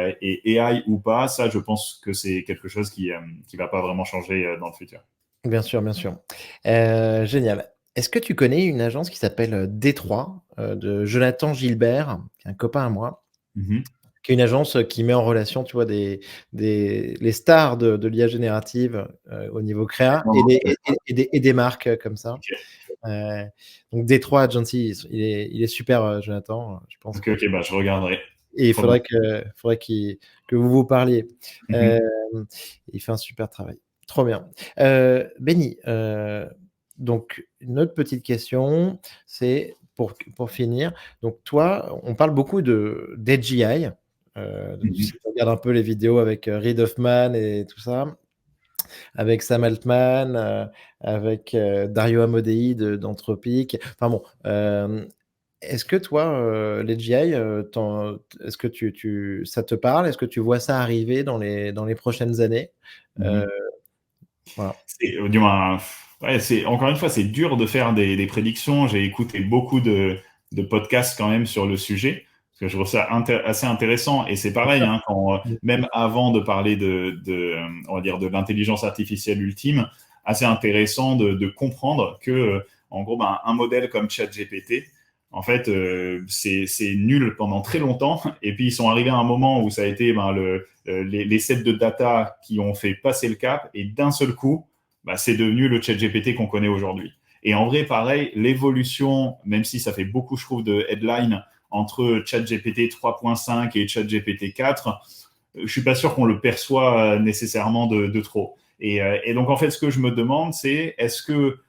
AI ou pas, ça, je pense que c'est quelque chose qui va pas vraiment changer dans le futur. bien sûr, bien sûr. Génial. Est-ce que tu connais une agence qui s'appelle, Détroit, de Jonathan Gilbert, qui est un copain à moi, Mhm. qui est une agence, qui met en relation, tu vois, les stars de l'IA générative, au niveau créa Non, et non, des je- et des marques, comme ça. ok, Heu, donc Détroit Agency, il est super, Jonathan, je pense ok, que ok, je regarderai. et il Trop bien. faudrait que vous vous parliez. Hem, Mhm. il fait un super travail. Trop bien. Benny, donc une autre petite question, c'est pour finir, donc toi, on parle beaucoup d'AGI, si Mhm. tu regardes un peu les vidéos avec, Reid Hoffman et tout ça, avec Sam Altman, avec, Dario Amodei d'Anthropic. Enfin bon, est-ce que toi, l'AGI, est-ce que ça te parle? Est-ce que tu vois ça arriver dans les prochaines années? Heu, Mhm. voilà. Du moins, ouais, encore une fois, c'est dur de faire des prédictions. J'ai écouté beaucoup de podcasts quand même sur le sujet, parce que je trouve ça assez intéressant. Et c'est pareil, hein, même avant de parler on va dire, de l'intelligence artificielle ultime, assez intéressant de comprendre que, en gros, un modèle comme ChatGPT, en fait, c'est nul pendant très longtemps. Et puis, ils sont arrivés à un moment où ça a été les sets de data qui ont fait passer le cap, et d'un seul coup, c'est devenu le ChatGPT qu'on connaît aujourd'hui. Et en vrai, pareil, l'évolution, même si ça fait beaucoup, je trouve, de headlines entre ChatGPT 3.5 et ChatGPT 4, je suis pas sûr qu'on le perçoit nécessairement de trop. Et donc, en fait, ce que je me demande, c'est est-ce que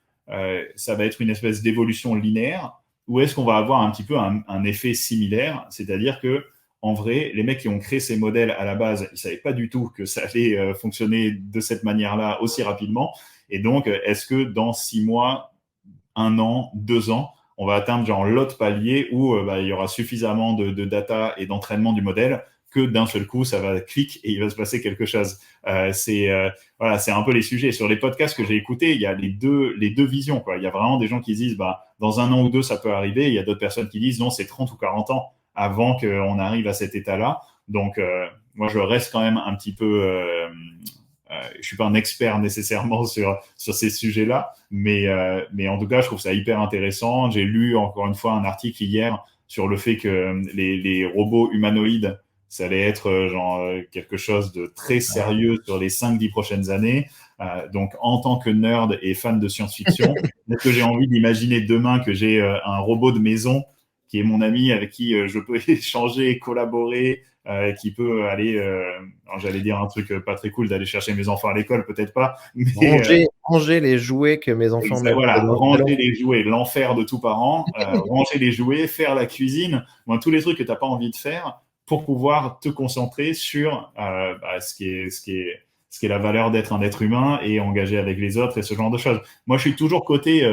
ça va être une espèce d'évolution linéaire, ou est-ce qu'on va avoir un petit peu un effet similaire, c'est-à-dire que en vrai, les mecs qui ont créé ces modèles à la base, ils savaient pas du tout que ça allait fonctionner de cette manière-là aussi rapidement. Et donc, est-ce que dans 6 mois, 1 an, 2 ans, on va atteindre genre l'autre palier où il y aura suffisamment de data et d'entraînement du modèle que d'un seul coup, ça va clic et il va se passer quelque chose. Voilà, c'est un peu les sujets. Sur les podcasts que j'ai écoutés, il y a les deux visions, quoi. Il y a vraiment des gens qui disent, dans 1 an ou 2, ça peut arriver. Il y a d'autres personnes qui disent, non, c'est 30 ou 40 ans avant qu'on arrive à cet état-là. Donc, moi, je reste quand même un petit peu. Je suis pas un expert nécessairement sur ces sujets-là, mais en tout cas, je trouve ça hyper intéressant. J'ai lu encore une fois un article hier sur le fait que les robots humanoïdes, ça allait être quelque chose de très sérieux sur les 5-10 prochaines années. Donc, en tant que nerd et fan de science-fiction, est-ce que j'ai envie d'imaginer demain que j'ai un robot de maison qui est mon ami, avec qui je peux échanger, collaborer, qui peut aller, alors j'allais dire un truc pas très cool d'aller chercher mes enfants à l'école, peut-être pas, mais Ranger les jouets que mes enfants mettent voilà, dans le salon. ranger les jouets, l'enfer de tout parent, ranger les jouets, faire la cuisine, tous les trucs que tu n'as pas envie de faire pour pouvoir te concentrer sur ce qui est la valeur d'être un être humain et engagé avec les autres et ce genre de choses. Moi, je suis toujours côté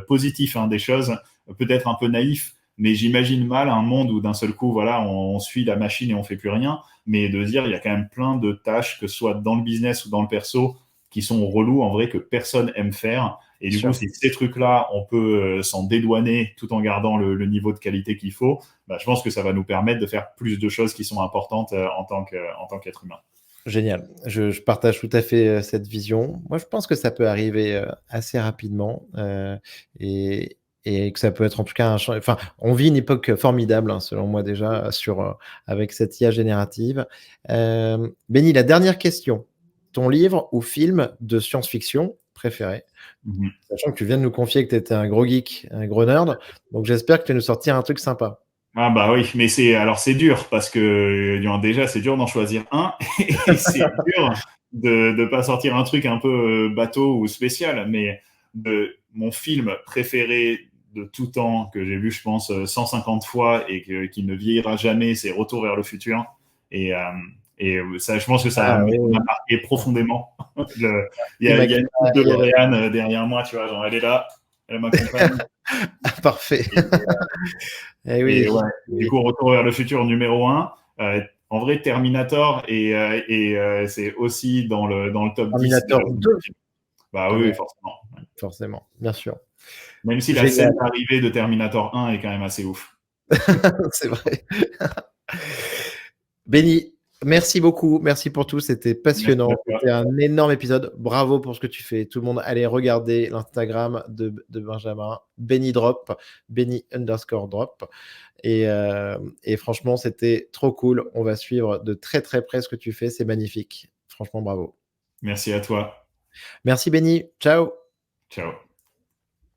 positif des choses, peut-être un peu naïf, mais j'imagine mal un monde où d'un seul coup, voilà, on suit la machine et on fait plus rien, mais de dire il y a quand même plein de tâches, que ce soit dans le business ou dans le perso, qui sont relous en vrai que personne aime faire. Et du coup, Sûr. si ces trucs-là, on peut s'en dédouaner tout en gardant le niveau de qualité qu'il faut, je pense que ça va nous permettre de faire plus de choses qui sont importantes en tant qu'être humain. Génial. Je partage tout à fait cette vision. Moi, je pense que ça peut arriver assez rapidement et, et que ça peut être en tout cas un champ. Enfin, on vit une époque formidable, selon moi déjà, avec cette IA générative. Benny, la dernière question. Ton livre ou film de science-fiction préféré? Mhm. Sachant que tu viens de nous confier que tu étais un gros geek, un gros nerd. Donc, j'espère que tu vas nous sortir un truc sympa. Ah bah oui, mais c'est dur parce que déjà c'est dur d'en choisir un et c'est dur de pas sortir un truc un peu bateau ou spécial. Mais mon film préféré de tout temps que j'ai vu je pense 150 fois et qui ne vieillira jamais, c'est Retour vers le futur. Et, euh, et ça, je pense que ça Ah m'a oui, oui. marqué profondément. Il Et y a une petite McFly, DeLorean derrière moi, tu vois, genre elle est là, elle m'accompagne. parfait. Eh Et oui. ouais, du coup, Retour vers le futur numéro un. En vrai, Terminator, c'est aussi dans le top 10 Terminator 2. Bah Ah oui, bah, forcément. forcément, bien sûr. Même si la scène Génial, d'arrivée de Terminator 1 est quand même assez ouf. c'est vrai. Benny, merci beaucoup, merci pour tout, c'était Merci à passionnant, toi. c'était un énorme épisode. Bravo pour ce que tu fais. Tout le monde, allez regarder l'Instagram de Benjamin, Benny Drop, Benny_drop. Et franchement, c'était trop cool. On va suivre de très très près ce que tu fais, c'est magnifique. Franchement, bravo. Merci à toi. Merci Benny, ciao. Ciao.